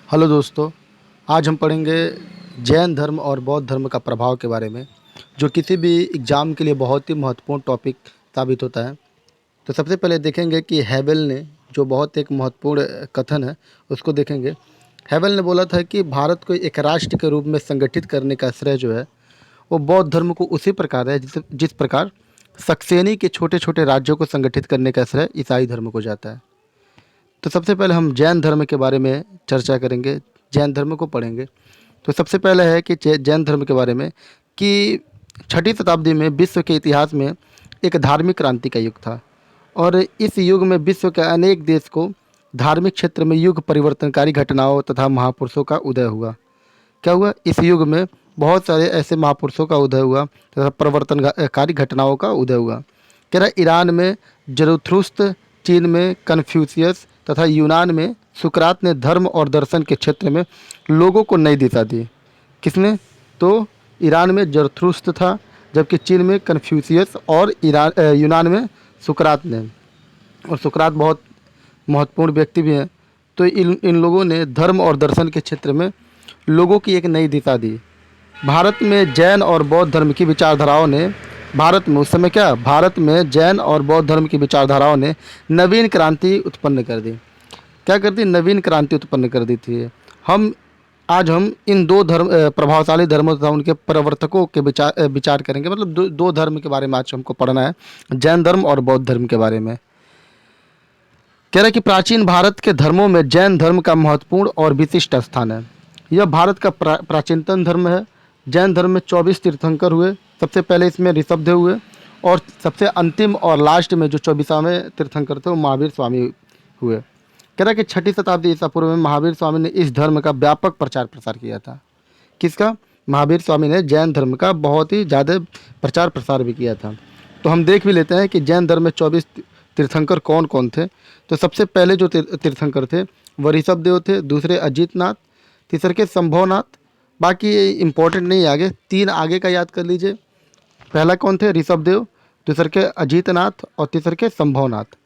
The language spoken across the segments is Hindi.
हेलो दोस्तों, आज हम पढ़ेंगे जैन धर्म और बौद्ध धर्म का प्रभाव के बारे में, जो किसी भी एग्ज़ाम के लिए बहुत ही महत्वपूर्ण टॉपिक साबित होता है। तो सबसे पहले देखेंगे कि हेबल ने जो बहुत एक महत्वपूर्ण कथन है, उसको देखेंगे। हेबल ने बोला था कि भारत को एक राष्ट्र के रूप में संगठित करने का श्रेय जो है, वो बौद्ध धर्म को उसी प्रकार है जिस प्रकार सक्सेनी के छोटे-छोटे राज्यों को संगठित करने का श्रेय ईसाई धर्म को जाता है। तो सबसे पहले हम जैन धर्म के बारे में चर्चा करेंगे, जैन धर्म को पढ़ेंगे। तो सबसे पहले है कि जैन धर्म के बारे में कि छठी शताब्दी में विश्व के इतिहास में एक धार्मिक क्रांति का युग था और इस युग में विश्व के अनेक देश को धार्मिक क्षेत्र में युग परिवर्तनकारी घटनाओं तथा महापुरुषों का उदय हुआ। क्या हुआ? इस युग में बहुत सारे ऐसे महापुरुषों का उदय हुआ तथा परिवर्तनकारी घटनाओं का उदय हुआ। कह रहा ईरान में जरथुस्त्र, चीन में कन्फ्यूशियस तथा यूनान में सुकरात ने धर्म और दर्शन के क्षेत्र में लोगों को नई दिशा दी। किसने? तो ईरान में जरथुस्त्र था, जबकि चीन में कन्फ्यूशियस और यूनान में सुकरात ने। और सुकरात बहुत महत्वपूर्ण व्यक्ति भी हैं। तो इन इन लोगों ने धर्म और दर्शन के क्षेत्र में लोगों की एक नई दिशा दी। भारत में जैन और बौद्ध धर्म की विचारधाराओं ने भारत में जैन और बौद्ध धर्म की विचारधाराओं ने नवीन क्रांति उत्पन्न कर दी। क्या कर दी? नवीन क्रांति उत्पन्न कर दी थी। हम इन दो प्रभावशाली धर्मों तथा उनके प्रवर्तकों के विचार करेंगे। मतलब दो धर्म के बारे में आज हमको पढ़ना है, जैन धर्म और बौद्ध धर्म के बारे में। कह रहा है कि प्राचीन भारत के धर्मों में जैन धर्म का महत्वपूर्ण और विशिष्ट स्थान है। यह भारत का प्राचीनतम धर्म है। जैन धर्म में 24 तीर्थंकर हुए। सबसे पहले इसमें ऋषभदेव हुए और सबसे अंतिम और लास्ट में जो 24वें तीर्थंकर थे वो महावीर स्वामी हुए। कह रहा है कि छठी शताब्दी ईसा पूर्व में महावीर स्वामी ने इस धर्म का व्यापक प्रचार प्रसार किया था। किसका? महावीर स्वामी ने जैन धर्म का बहुत ही ज़्यादा प्रचार प्रसार भी किया था। तो हम देख भी लेते हैं कि जैन धर्म में 24 तीर्थंकर कौन कौन थे। तो सबसे पहले जो तीर्थंकर थे वह ऋषभदेव थे, दूसरे अजीतनाथ, तीसरे के संभवनाथ। बाकी इम्पोर्टेंट नहीं है, आगे तीन आगे का याद कर लीजिए। पहला कौन थे? ऋषभदेव, दूसरे के अजीतनाथ और तीसरे के संभवनाथ।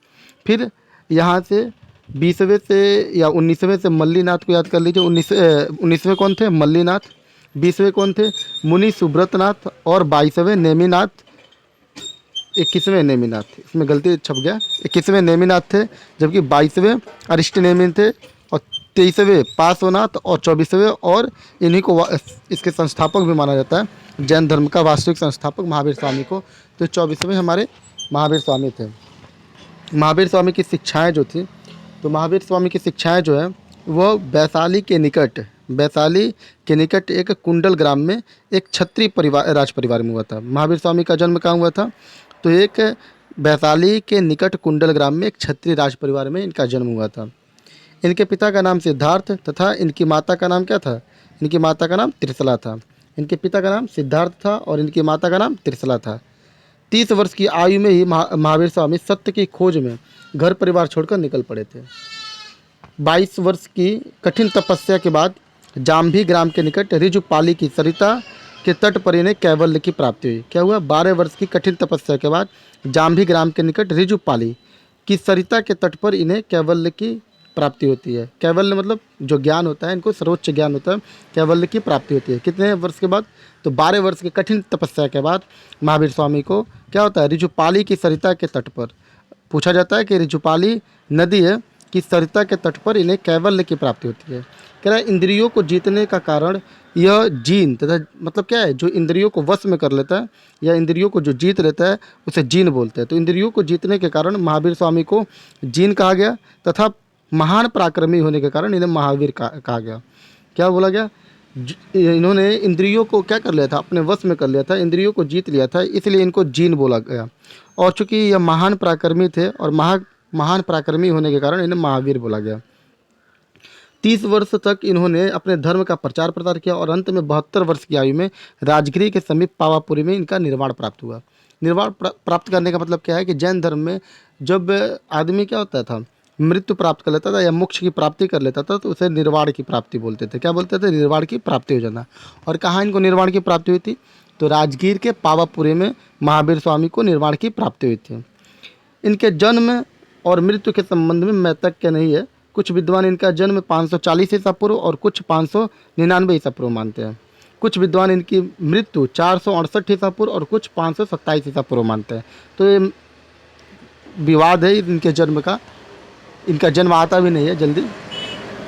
फिर यहाँ से 20वें से या 19वें से मल्लीनाथ को याद कर लीजिए। 19वें कौन थे? मल्लीनाथ। 20वें कौन थे? मुनि सुब्रतनाथ। और 22वें नेमिनाथ। 21वें नेमिनाथ, इसमें गलती छप गया, 21वें नेमिनाथ थे, जबकि 22वें अरिष्टनेमि थे और 23वें पार्श्वनाथ और 24वें, और इन्हीं को इसके संस्थापक भी माना जाता है। जैन धर्म का वास्तविक संस्थापक महावीर स्वामी को। तो 24वें हमारे महावीर स्वामी थे। महावीर स्वामी की शिक्षाएं जो थी, तो महावीर स्वामी की शिक्षाएं जो है वह वैशाली के निकट एक कुंडल ग्राम में एक क्षत्रिय राज परिवार में हुआ था। महावीर स्वामी का जन्म कहाँ हुआ था? तो एक वैशाली के निकट कुंडल ग्राम में एक क्षत्रिय राज परिवार में इनका जन्म हुआ था। इनके पिता का नाम सिद्धार्थ तथा इनकी माता का नाम क्या था? इनकी माता का नाम त्रिशला था। इनके पिता का नाम सिद्धार्थ था और इनकी माता का नाम त्रिशला था। 30 वर्ष की आयु में ही महावीर स्वामी सत्य की खोज में घर परिवार छोड़कर निकल पड़े थे। 22 वर्ष की कठिन तपस्या के बाद जाम्भी ग्राम के निकट ऋजुपाली की सरिता के तट पर इन्हें कैवल्य की प्राप्ति हुई। क्या हुआ? 12 वर्ष की कठिन तपस्या के बाद जाम्भी ग्राम के निकट ऋजुपाली की सरिता के तट पर इन्हें कैवल्य की प्राप्ति होती है। कैवल्य मतलब जो ज्ञान होता है, इनको सर्वोच्च ज्ञान होता है, कैवल्य की प्राप्ति होती है। कितने वर्ष के बाद? तो 12 वर्ष की कठिन तपस्या के बाद महावीर स्वामी को क्या होता है? ऋजुपाली की सरिता के तट पर, पूछा जाता है कि ऋजुपाली नदी है कि सरिता के तट पर इन्हें कैवल्य की प्राप्ति होती है। कह रहा है इंद्रियों को जीतने का कारण यह जीन तथा मतलब क्या है? जो इंद्रियों को वश में कर लेता है या इंद्रियों को जो जीत लेता है उसे जीन बोलते हैं। तो इंद्रियों को जीतने के कारण महावीर स्वामी को जीन कहा गया तथा महान पराक्रमी होने के कारण इन्हें महावीर कहा गया। क्या बोला गया? इन्होंने इंद्रियों को क्या कर लिया था? अपने वश में कर लिया था, इंद्रियों को जीत लिया था, इसलिए इनको जीन बोला गया। और चूंकि यह महान पराक्रमी थे और महान पराक्रमी होने के कारण इन्हें महावीर बोला गया। 30 वर्ष तक इन्होंने अपने धर्म का प्रचार प्रसार किया और अंत में 72 वर्ष की आयु में राजगिरी के समीप पावापुरी में इनका निर्वाण प्राप्त हुआ। निर्वाण प्राप्त करने का मतलब क्या है कि जैन धर्म में जब आदमी क्या होता था? मृत्यु प्राप्त कर लेता था या मोक्ष की प्राप्ति कर लेता था तो उसे निर्वाण की प्राप्ति बोलते थे। क्या बोलते थे? निर्वाण की प्राप्ति हो जाना। और कहाँ इनको निर्वाण की प्राप्ति हुई थी? तो राजगीर के पावापुरी में महावीर स्वामी को निर्वाण की प्राप्ति हुई थी। इनके जन्म और मृत्यु के संबंध में मैतज्ञ नहीं है, कुछ विद्वान इनका जन्म 540 ईसा पूर्व और कुछ 599 ईसा पूर्व मानते हैं। कुछ विद्वान इनकी मृत्यु 468 ईसा पूर्व और कुछ 527 ईसा पूर्व मानते हैं। तो ये विवाद है इनके जन्म का। इनका जन्म आता भी नहीं है जल्दी।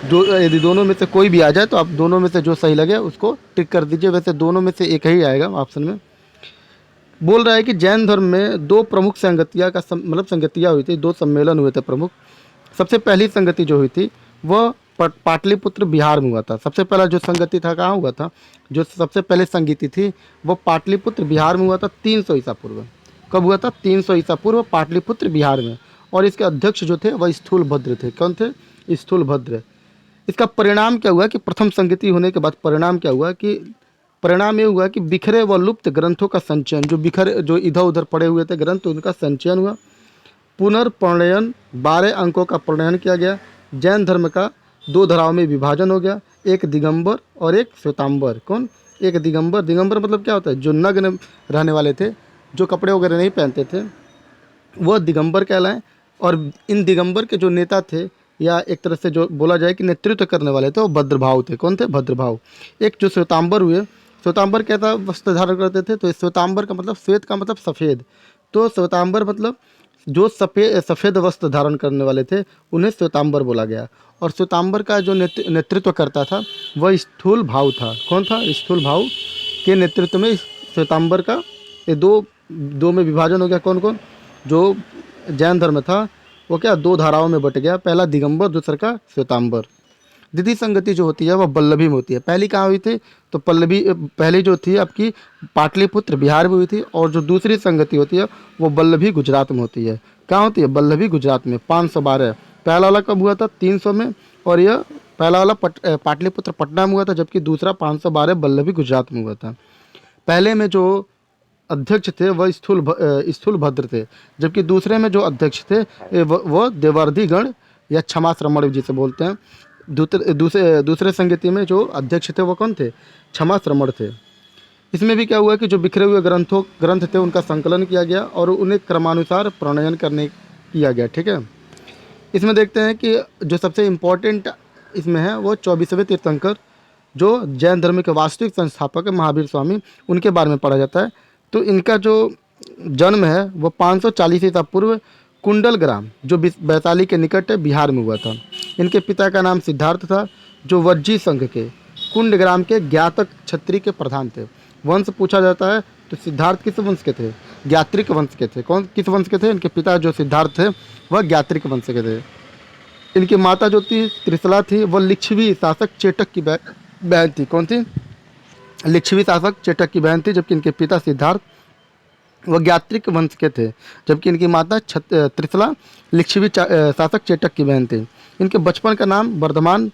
जो यदि दोनों में से कोई भी आ जाए तो आप दोनों में से जो सही लगे उसको टिक कर दीजिए। वैसे दोनों में से एक ही आएगा ऑप्शन में। बोल रहा है कि जैन धर्म में दो प्रमुख संगतियाँ का मतलब संगतियाँ हुई थी, दो सम्मेलन हुए थे प्रमुख। सबसे पहली संगति जो हुई थी वह पाटलिपुत्र बिहार में हुआ था। सबसे पहला जो संगति था कहाँ हुआ था? जो सबसे पहले संगति थी वो पाटलिपुत्र बिहार में हुआ था 300 ईसा पूर्व। कब हुआ था? 300 ईसा पूर्व पाटलिपुत्र बिहार में। और इसके अध्यक्ष जो थे वह स्थूलभद्र थे। कौन थे? स्थूलभद्र। इसका परिणाम क्या हुआ कि प्रथम संगति होने के बाद परिणाम क्या हुआ कि परिणाम ये हुआ कि बिखरे व लुप्त ग्रंथों का संचयन, जो इधर उधर पड़े हुए थे ग्रंथ, उनका संचयन हुआ। पुनर्प्रणयन, 12 अंकों का प्रणयन किया गया। जैन धर्म का 2 धाराओं में विभाजन हो गया, एक दिगंबर और एक श्वेतांबर। कौन? एक दिगंबर। दिगंबर मतलब क्या होता है? जो नग्न रहने वाले थे, जो कपड़े वगैरह नहीं पहनते थे, वह दिगंबर कहलाएं। और इन दिगंबर के जो नेता थे, या एक तरह से जो बोला जाए कि नेतृत्व करने वाले थे, वो भद्रभाव थे। कौन थे? भद्रभाव। एक जो श्वेतांबर हुए, श्वेतांबर कैसा वस्त्र धारण करते थे? तो श्वेतांबर का मतलब, श्वेत का मतलब सफ़ेद, तो श्वेतांबर मतलब जो सफ़ेद वस्त्र धारण करने वाले थे उन्हें श्वेतांबर बोला गया। और श्वेतांबर का जो नेतृत्व करता था वह स्थूल भाव था। कौन था? स्थूल भाव के नेतृत्व में श्वेतांबर का ये दो में विभाजन हो गया। कौन कौन? जो जैन धर्म था वो क्या 2 धाराओं में बट गया, पहला दिगंबर, दूसरा का श्वेतांबर। द्वितीय संगति जो होती है वह बल्लभी में होती है। पहली कहाँ हुई थी? तो पहली जो थी आपकी पाटलिपुत्र बिहार में हुई थी, और जो दूसरी संगति होती है वो बल्लभी गुजरात में होती है। कहाँ होती है? बल्लभी गुजरात में, 512। पहला वाला कब हुआ था? 300 में। और यह पहला वाला पाटलिपुत्र पटना में हुआ था, जबकि दूसरा 512 बल्लभी गुजरात में हुआ था। पहले में जो अध्यक्ष थे वह स्थूलभद्र थे, जबकि दूसरे में जो अध्यक्ष थे वह देवर्धिगण या क्षमा श्रमण जिसे बोलते हैं। दूसरे संगति में जो अध्यक्ष थे वो कौन थे? क्षमा श्रमण थे। इसमें भी क्या हुआ कि जो बिखरे हुए ग्रंथ थे उनका संकलन किया गया और उन्हें क्रमानुसार प्रणयन किया गया। ठीक है। इसमें देखते हैं कि जो सबसे इम्पोर्टेंट इसमें है वो 24वें तीर्थंकर, जो जैन धर्म के वास्तविक संस्थापक है महावीर स्वामी, उनके बारे में पढ़ा जाता है। तो इनका जो जन्म है वो 540 ईसा पूर्व कुंडल ग्राम, जो वैशाली के निकट है, बिहार में हुआ था। इनके पिता का नाम सिद्धार्थ था, जो वज्जी संघ के कुंड ग्राम के ज्ञातक क्षत्रिय के प्रधान थे। वंश पूछा जाता है तो सिद्धार्थ किस वंश के थे? ज्ञात्रिक वंश के थे। कौन किस वंश के थे? इनके पिता जो सिद्धार्थ थे वह ज्ञात्रिक वंश के थे। इनकी माता जो थी त्रिशला थी, वह लिच्छवी शासक चेटक की बहन थी। कौन थी? लिच्छवी शासक चेटक की बहन थी, जबकि इनके पिता सिद्धार्थ वह ज्ञात्रिक वंश के थे, जबकि इनकी माता त्रिशला लिच्छवी शासक चेटक की बहन थी। इनके बचपन का नाम वर्धमान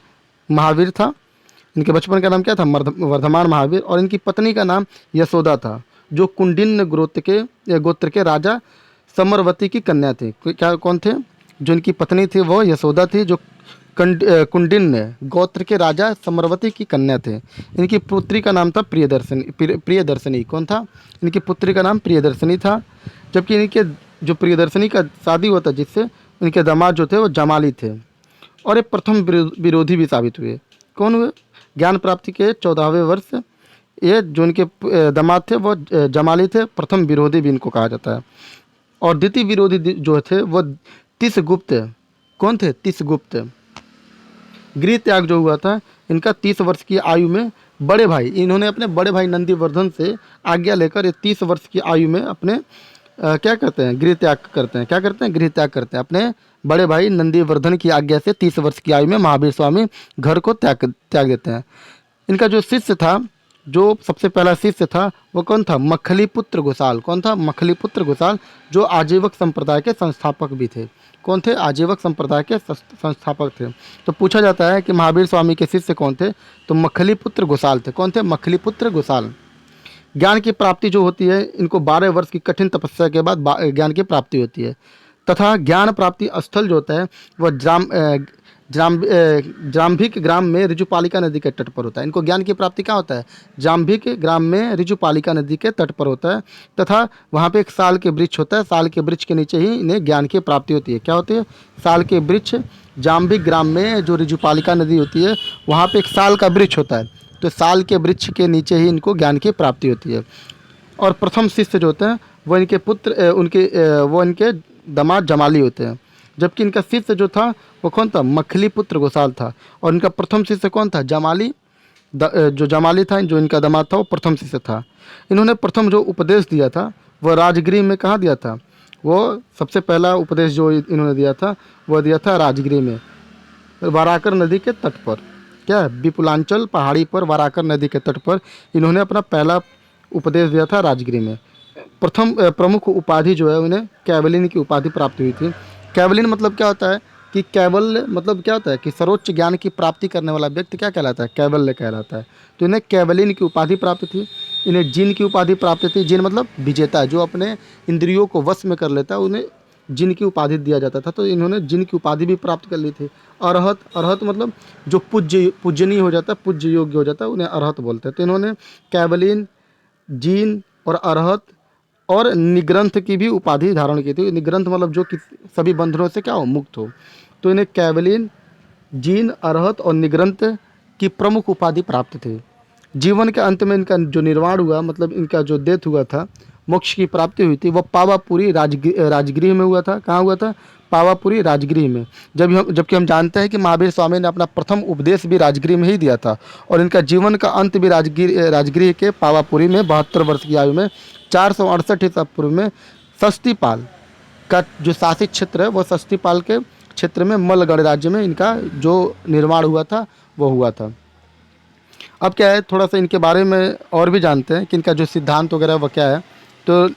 महावीर था। इनके बचपन का नाम क्या था? वर्धमान महावीर। और इनकी पत्नी का नाम यशोदा था, जो कुंडिन्य गोत्र के राजा समरवती की कन्या थी। क्या कौन थे? जो इनकी पत्नी थी वो यशोदा थी, जो कुंडिन्य गोत्र के राजा समरवती की कन्या थे। इनकी पुत्री का नाम था प्रियदर्शनी। कौन था? इनकी पुत्री का नाम प्रियदर्शनी था, जबकि इनके जो प्रियदर्शनी का शादी हुआ था जिससे, इनके दामाद जो थे वो जमाली थे, और ये प्रथम विरोधी भी साबित हुए। कौन हुए? ज्ञान प्राप्ति के 14वें वर्ष ये जो इनके दामाद थे वो जमाली थे, प्रथम विरोधी भी इनको कहा जाता है। और द्वितीय विरोधी जो थे वो तिसगुप्त। कौन थे? तिसगुप्त। गृह त्याग जो हुआ था इनका 30 वर्ष की आयु में, बड़े भाई, इन्होंने अपने बड़े भाई नंदीवर्धन से आज्ञा लेकर ये 30 वर्ष की आयु में अपने क्या करते हैं? गृह त्याग करते हैं। क्या करते हैं? गृह त्याग करते हैं। अपने बड़े भाई नंदीवर्धन की आज्ञा से 30 वर्ष की आयु में महावीर स्वामी घर को त्याग देते हैं। इनका जो शिष्य था, जो सबसे पहला शिष्य था वो कौन था? मखलीपुत्र गोसाल। कौन था? मखलीपुत्र गोसाल, जो आजीवक संप्रदाय के संस्थापक भी थे। कौन थे? आजीवक संप्रदाय के संस्थापक थे। तो पूछा जाता है कि महावीर स्वामी के शिष्य कौन थे? तो मखलीपुत्र गोसाल थे। कौन थे? मखलीपुत्र गोसाल। ज्ञान की प्राप्ति जो होती है इनको 12 वर्ष की कठिन तपस्या के बाद ज्ञान की प्राप्ति होती है, तथा ज्ञान प्राप्ति स्थल जो होता है वह जाम्भिक ग्राम में ऋजुपालिका नदी के तट पर होता है। इनको ज्ञान की प्राप्ति कहाँ होता है? जाम्भिक ग्राम में ऋजुपालिका नदी के तट पर होता है, तथा वहाँ पे एक साल के वृक्ष होता है। साल के वृक्ष के नीचे ही इन्हें ज्ञान की प्राप्ति होती है। क्या होती है? साल के वृक्ष जाम्बिक ग्राम में जो ऋजुपालिका नदी होती है वहाँ पे एक साल का वृक्ष होता है। तो साल के वृक्ष के नीचे ही इनको ज्ञान की प्राप्ति होती है। और प्रथम शिष्य जो होते हैं वो इनके पुत्र वो इनके दामाद जमाली होते हैं। जबकि इनका शिष्य जो था वो कौन था? मखली पुत्र गोसाल था। और इनका प्रथम शिष्य कौन था? जमाली। जो जमाली था, जो इनका दामाद था, वो प्रथम शिष्य था। इन्होंने प्रथम जो उपदेश दिया था वह राजगृह में कहाँ दिया था? वो सबसे पहला उपदेश जो इन्होंने दिया था वह दिया था राजगृह में, वाराकर नदी के तट पर। क्या है? विपुलांचल पहाड़ी पर वाराकर नदी के तट पर इन्होंने अपना पहला उपदेश दिया था राजगृह में। प्रथम प्रमुख उपाधि जो है उन्हें कैवलिन की उपाधि प्राप्त हुई थी। कैवलिन मतलब क्या होता है कि कैवल्य मतलब क्या होता है कि सर्वोच्च ज्ञान की प्राप्ति करने वाला व्यक्ति क्या कहलाता है? कैवल्य कहलाता है। तो इन्हें कैवलिन की उपाधि प्राप्त थी। इन्हें जिन की उपाधि प्राप्त थी। जिन मतलब विजेता, जो अपने इंद्रियों को वश में कर लेता है, उन्हें जिन की उपाधि दिया जाता था। तो इन्होंने जिन की उपाधि भी प्राप्त कर ली थी। अरहत, अरहत मतलब जो पूजनीय हो जाता है, पूज्य योग्य हो जाता है, उन्हें अरहत बोलते हैं। तो इन्होंने कैवलिन, जीन और अरहत और निग्रंथ की भी उपाधि धारण की थी। निग्रंथ मतलब जो कि सभी बंधनों से क्या हो? मुक्त हो। तो इन्हें कैवलिन, जीन, अरहत और निग्रंथ की प्रमुख उपाधि प्राप्त थी। जीवन के अंत में इनका जो निर्वाण हुआ, मतलब इनका जो डेथ हुआ था, मोक्ष की प्राप्ति हुई थी, वह पावापुरी राजगृह में हुआ था। कहाँ हुआ था? पावापुरी राजगृह में। जबकि हम जानते हैं कि महावीर स्वामी ने अपना प्रथम उपदेश भी राजगृह में ही दिया था। और इनका जीवन का अंत भी राजगृह के पावापुरी में 72 वर्ष की आयु में 468 ईसा पूर्व में षष्टिपाल का जो शासित क्षेत्र है वो षष्टिपाल के क्षेत्र में मलगढ़ राज्य में इनका जो निर्माण हुआ था वो हुआ था। अब क्या है, थोड़ा सा इनके बारे में और भी जानते हैं कि इनका जो सिद्धांत वगैरह वो क्या है। तो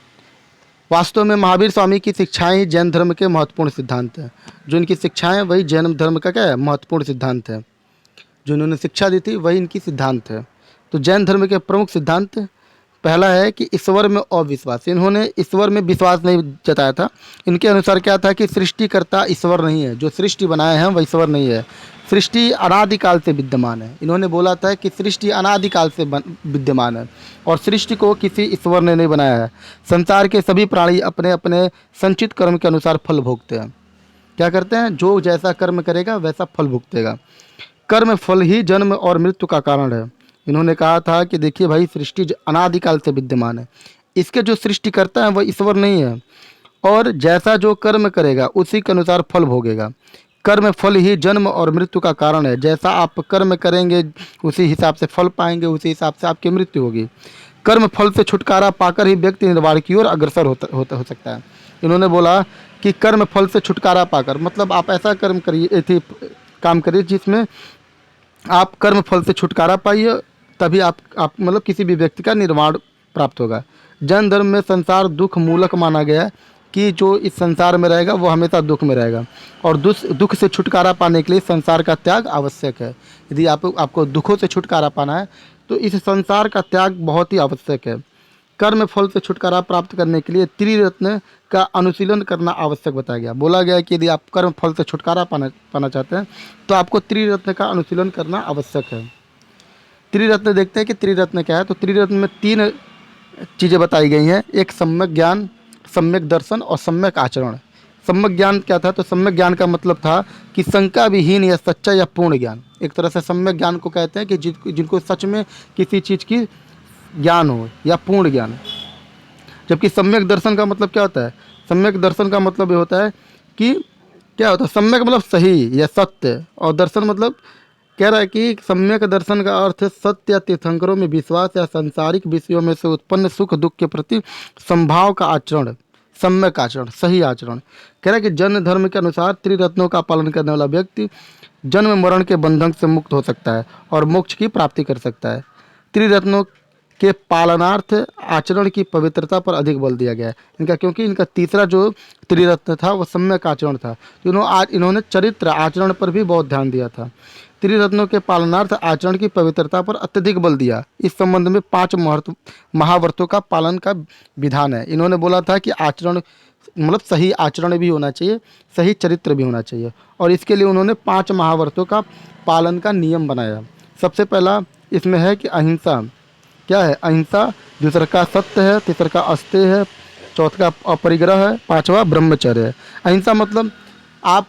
वास्तव में महावीर स्वामी की शिक्षाएं ही जैन धर्म के महत्वपूर्ण सिद्धांत हैं। जो इनकी शिक्षाएं वही जैन धर्म का क्या है? महत्वपूर्ण सिद्धांत है। जो इन्होंने शिक्षा दी थी वही इनकी सिद्धांत है। तो जैन धर्म के प्रमुख सिद्धांत, पहला है कि ईश्वर में अविश्वास। इन्होंने ईश्वर में विश्वास नहीं जताया था। इनके अनुसार क्या था कि सृष्टिकर्ता ईश्वर नहीं है, जो सृष्टि बनाए हैं वह ईश्वर नहीं है। सृष्टि अनादिकाल से विद्यमान है। इन्होंने बोला था कि सृष्टि अनादिकाल से विद्यमान है और सृष्टि को किसी ईश्वर ने नहीं बनाया है। संसार के सभी प्राणी अपने अपने संचित कर्म के अनुसार फल भोगते हैं। क्या करते हैं? जो जैसा कर्म करेगा वैसा फल भुगतेगा। कर्म फल ही जन्म और मृत्यु का कारण है। इन्होंने कहा था कि देखिए भाई, सृष्टि अनादिकाल से विद्यमान है, इसके जो सृष्टिकर्ता है वह ईश्वर नहीं है, और जैसा जो कर्म करेगा उसी के अनुसार फल भोगेगा। कर्म फल ही जन्म और मृत्यु का कारण है। जैसा आप कर्म करेंगे उसी हिसाब से फल पाएंगे, उसी हिसाब से आपकी मृत्यु होगी। कर्म फल से छुटकारा पाकर ही व्यक्ति निर्वाण की ओर अग्रसर हो सकता है। इन्होंने बोला कि कर्म फल से छुटकारा पाकर, मतलब आप ऐसा कर्म करिए, काम करिए जिसमें आप कर्म फल से छुटकारा पाइए, तभी आप मतलब किसी भी व्यक्ति का निर्वाण प्राप्त होगा। जैन धर्म में संसार दुख मूलक माना गया है कि जो इस संसार में रहेगा वो हमेशा दुख में रहेगा, और दुख से छुटकारा पाने के लिए संसार का त्याग आवश्यक है। यदि आपको दुखों से छुटकारा पाना है तो इस संसार का त्याग बहुत ही आवश्यक है। कर्म फल से छुटकारा प्राप्त करने के लिए त्रिरत्न का अनुशीलन करना आवश्यक बताया गया। बोला गया कि यदि आप कर्म फल से छुटकारा पाना चाहते हैं तो आपको त्रिरत्न का अनुशीलन करना आवश्यक है। त्रिरत्न देखते हैं कि त्रिरत्न क्या है। तो त्रिरत्न में 3 चीज़ें बताई गई हैं। एक सम्यक ज्ञान, सम्यक दर्शन और सम्यक आचरण। सम्यक ज्ञान क्या था? तो सम्यक ज्ञान का मतलब था कि शंका विहीन या सच्चा या पूर्ण ज्ञान। एक तरह से सम्यक ज्ञान को कहते हैं कि जिनको सच में किसी चीज़ की ज्ञान हो या पूर्ण ज्ञान। जबकि सम्यक दर्शन का मतलब क्या होता है? सम्यक दर्शन का मतलब ये होता है कि क्या होता है? सम्यक मतलब सही या सत्य, और दर्शन मतलब कह रहा है कि सम्यक दर्शन का अर्थ है सत्य या तीर्थंकरों में विश्वास या सांसारिक विषयों में से उत्पन्न सुख दुख के प्रति संभाव का आचरण, सम्यक आचरण, सही आचरण। कह रहा है कि जैन धर्म के अनुसार त्रिरत्नों का पालन करने वाला व्यक्ति जन्म मरण के बंधन से मुक्त हो सकता है और मोक्ष की प्राप्ति कर सकता है। त्रिरत्नों के पालनार्थ आचरण की पवित्रता पर अधिक बल दिया गया है इनका, क्योंकि इनका तीसरा जो त्रिरत्न था वो सम्यक आचरण था। तो इन्होंने चरित्र आचरण पर भी बहुत ध्यान दिया था। त्रिरत्नों के पालनार्थ आचरण की पवित्रता पर अत्यधिक बल दिया। इस संबंध में 5 महाव्रतों का पालन का विधान है। इन्होंने बोला था कि आचरण मतलब सही आचरण भी होना चाहिए, सही चरित्र भी होना चाहिए, और इसके लिए उन्होंने 5 महाव्रतों का पालन का नियम बनाया। सबसे पहला इसमें है कि अहिंसा। क्या है? अहिंसा। दूसरा का सत्य है, तीसरा का अस्तेय है, चौथा का अपरिग्रह है, 5वां ब्रह्मचर्य है। अहिंसा मतलब आप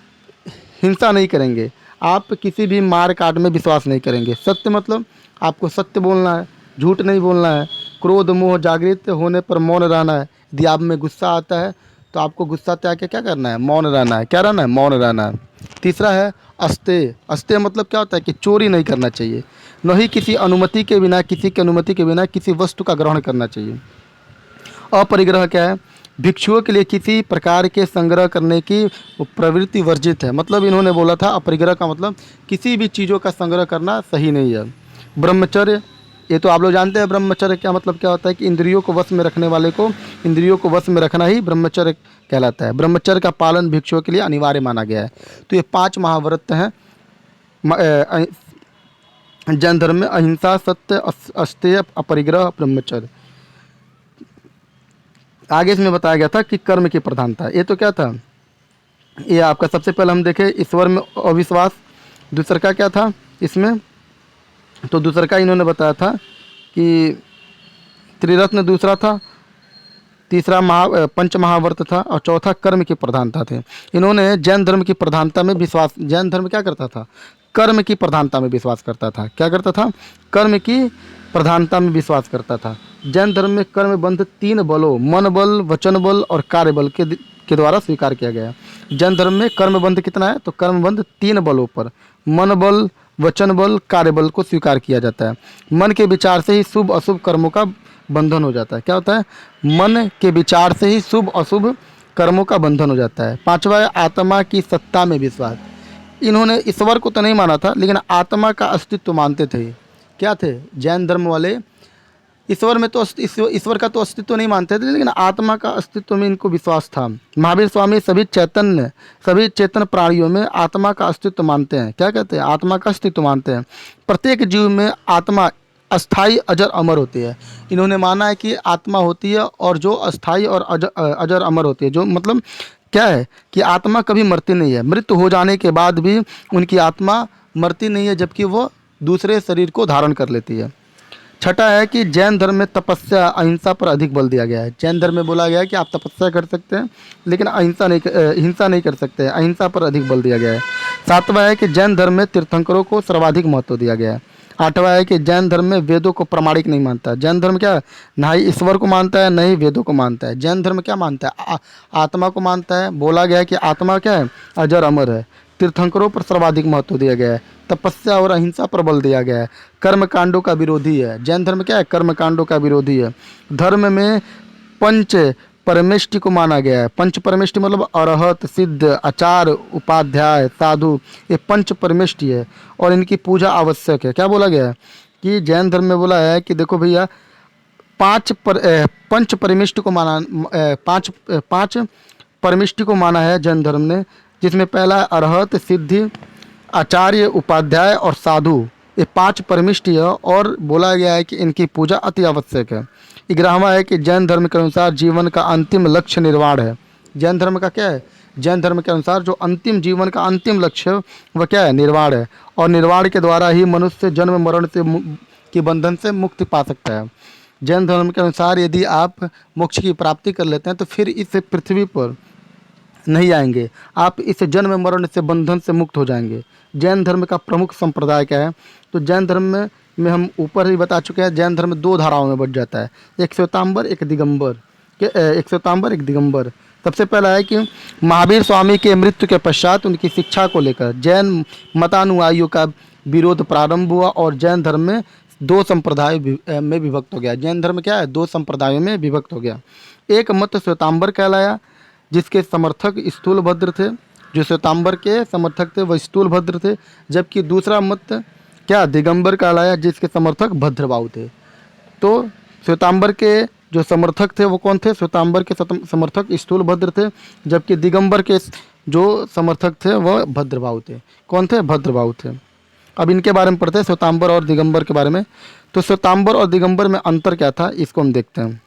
हिंसा नहीं करेंगे, आप किसी भी मार काट में विश्वास नहीं करेंगे। सत्य मतलब आपको सत्य बोलना है, झूठ नहीं बोलना है। क्रोध मोह जागृत होने पर मौन रहना है। यदि आप में गुस्सा आता है तो आपको गुस्सा त्याग के क्या करना है, मौन रहना है। क्या रहना है, मौन रहना है। तीसरा है अस्तेय। अस्तेय मतलब क्या होता है कि चोरी नहीं करना चाहिए, न ही किसी अनुमति के बिना, किसी की अनुमति के बिना किसी वस्तु का ग्रहण करना चाहिए। अपरिग्रह क्या है, भिक्षुओं के लिए किसी प्रकार के संग्रह करने की प्रवृत्ति वर्जित है। मतलब इन्होंने बोला था अपरिग्रह का मतलब किसी भी चीज़ों का संग्रह करना सही नहीं है। ब्रह्मचर्य, ये तो आप लोग जानते हैं ब्रह्मचर्य क्या मतलब क्या होता है कि इंद्रियों को वश में रखने वाले को इंद्रियों को वश में रखना ही ब्रह्मचर्य कहलाता है। ब्रह्मचर्य का पालन भिक्षुओं के लिए अनिवार्य माना गया है। तो ये 5 महाव्रत हैं जैन धर्म में: अहिंसा, सत्य, अस्तेय, अपरिग्रह, ब्रह्मचर्य। आगे इसमें बताया गया था कि कर्म की प्रधानता। ये तो क्या था, ये आपका सबसे पहले हम देखें ईश्वर में अविश्वास। दूसरा का क्या था इसमें, तो दूसरा का इन्होंने बताया था कि त्रिरत्न दूसरा था, तीसरा पंच महाव्रत था, और चौथा कर्म की प्रधानता थे। इन्होंने जैन धर्म की प्रधानता में विश्वास, जैन धर्म क्या करता था, कर्म की प्रधानता में विश्वास करता था। क्या करता था, कर्म की प्रधानता में विश्वास करता था। जैन धर्म में कर्म बंध 3 बलों मन बल, वचन बल और कार्य बल के द्वारा स्वीकार किया गया है। जैन धर्म में कर्म बंध कितना है, तो कर्म बंध 3 बलों पर मन बल, वचन बल, कार्य बल को स्वीकार किया जाता है। मन के विचार से ही शुभ अशुभ कर्मों का बंधन हो जाता है। क्या होता है, मन के विचार से ही शुभ अशुभ कर्मों का बंधन हो जाता है। पांचवा है आत्मा की सत्ता में विश्वास। इन्होंने ईश्वर को तो नहीं माना था, लेकिन आत्मा का अस्तित्व मानते थे। क्या थे जैन धर्म वाले, ईश्वर में तो ईश्वर का तो अस्तित्व नहीं मानते थे, लेकिन आत्मा का अस्तित्व में इनको विश्वास था। महावीर स्वामी सभी चेतन प्राणियों में आत्मा का अस्तित्व मानते हैं। क्या कहते हैं, आत्मा का अस्तित्व मानते हैं। प्रत्येक जीव में आत्मा अस्थाई अजर अमर होती है। इन्होंने माना है कि आत्मा होती है और जो अस्थाई और अजर अमर होती है। जो मतलब क्या है कि आत्मा कभी मरती नहीं है, मृत्यु हो जाने के बाद भी उनकी आत्मा मरती नहीं है, जबकि वो दूसरे शरीर को धारण कर लेती है। छठा है कि जैन धर्म में तपस्या अहिंसा पर अधिक बल दिया गया है। जैन धर्म में बोला गया है कि आप तपस्या कर सकते हैं, लेकिन हिंसा नहीं कर सकते हैं, अहिंसा पर अधिक बल दिया गया है। सातवां है कि जैन धर्म में तीर्थंकरों को सर्वाधिक महत्व दिया गया है। आठवां है कि जैन धर्म में वेदों को प्रमाणिक नहीं मानता। जैन धर्म क्या है, ना ही ईश्वर को मानता है, न ही वेदों को मानता है। जैन धर्म क्या मानता है, आत्मा को मानता है। बोला गया है कि आत्मा क्या है, अजर अमर है। तीर्थंकरों पर सर्वाधिक महत्व दिया गया है। तपस्या और अहिंसा पर बल दिया गया है। कर्म कांडों का विरोधी है। जैन धर्म क्या है, कर्म कांडों का विरोधी है। धर्म में पंच परमेष्टि को माना गया है। पंच परमेष्टि मतलब अरहत, सिद्ध, आचार, उपाध्याय, साधु, ये पंच परमेष्टि है और इनकी पूजा आवश्यक है। क्या बोला गया है कि जैन धर्म में बोला है कि देखो भैया पंच परमेष्टि को माना, पांच परमेष्टि को माना है जैन धर्म ने, जिसमें पहला है अरहत, सिद्धि, आचार्य, उपाध्याय और साधु। ये 5 परमिष्टि है और बोला गया है कि इनकी पूजा अति आवश्यक है। 11वां है कि जैन धर्म के अनुसार जीवन का अंतिम लक्ष्य निर्वाण है। जैन धर्म का क्या है, जैन धर्म के अनुसार जो अंतिम जीवन का अंतिम लक्ष्य वह क्या है, निर्वाण है। और निर्वाण के द्वारा ही मनुष्य जन्म मरण के बंधन से मुक्ति पा सकता है। जैन धर्म के अनुसार यदि आप मोक्ष की प्राप्ति कर लेते हैं तो फिर इस पृथ्वी पर नहीं आएंगे, आप इस जन्म मरण से बंधन से मुक्त हो जाएंगे। जैन धर्म का प्रमुख संप्रदाय क्या है, तो जैन धर्म में हम ऊपर ही बता चुके हैं, जैन धर्म 2 धाराओं में बट जाता है, एक श्वेतांबर एक दिगंबर। एक श्वेतांबर एक दिगंबर। सबसे पहला है कि महावीर स्वामी के मृत्यु के पश्चात उनकी शिक्षा को लेकर जैन मतानुयायियों का विरोध प्रारंभ हुआ और जैन धर्म में 2 संप्रदाय में विभक्त हो गया। जैन धर्म क्या है, 2 संप्रदायों में विभक्त हो गया। एक मत श्वेतांबर कहलाया, जिसके समर्थक स्थूलभद्र थे। जो श्वेतांबर के समर्थक थे वह स्थूलभद्र थे, जबकि दूसरा मत क्या दिगंबर कहलाया, जिसके समर्थक भद्रबाहु थे। तो श्वेतांबर के जो समर्थक थे वो कौन थे, श्वेतांबर के समर्थक स्थूलभद्र थे, जबकि दिगंबर के जो समर्थक थे वह भद्रबाहु थे। कौन थे, भद्रबाहु थे। अब इनके बारे में पढ़ते हैं, श्वेतांबर और दिगंबर के बारे में। तो श्वेतांबर और दिगंबर में अंतर क्या था, इसको हम देखते हैं।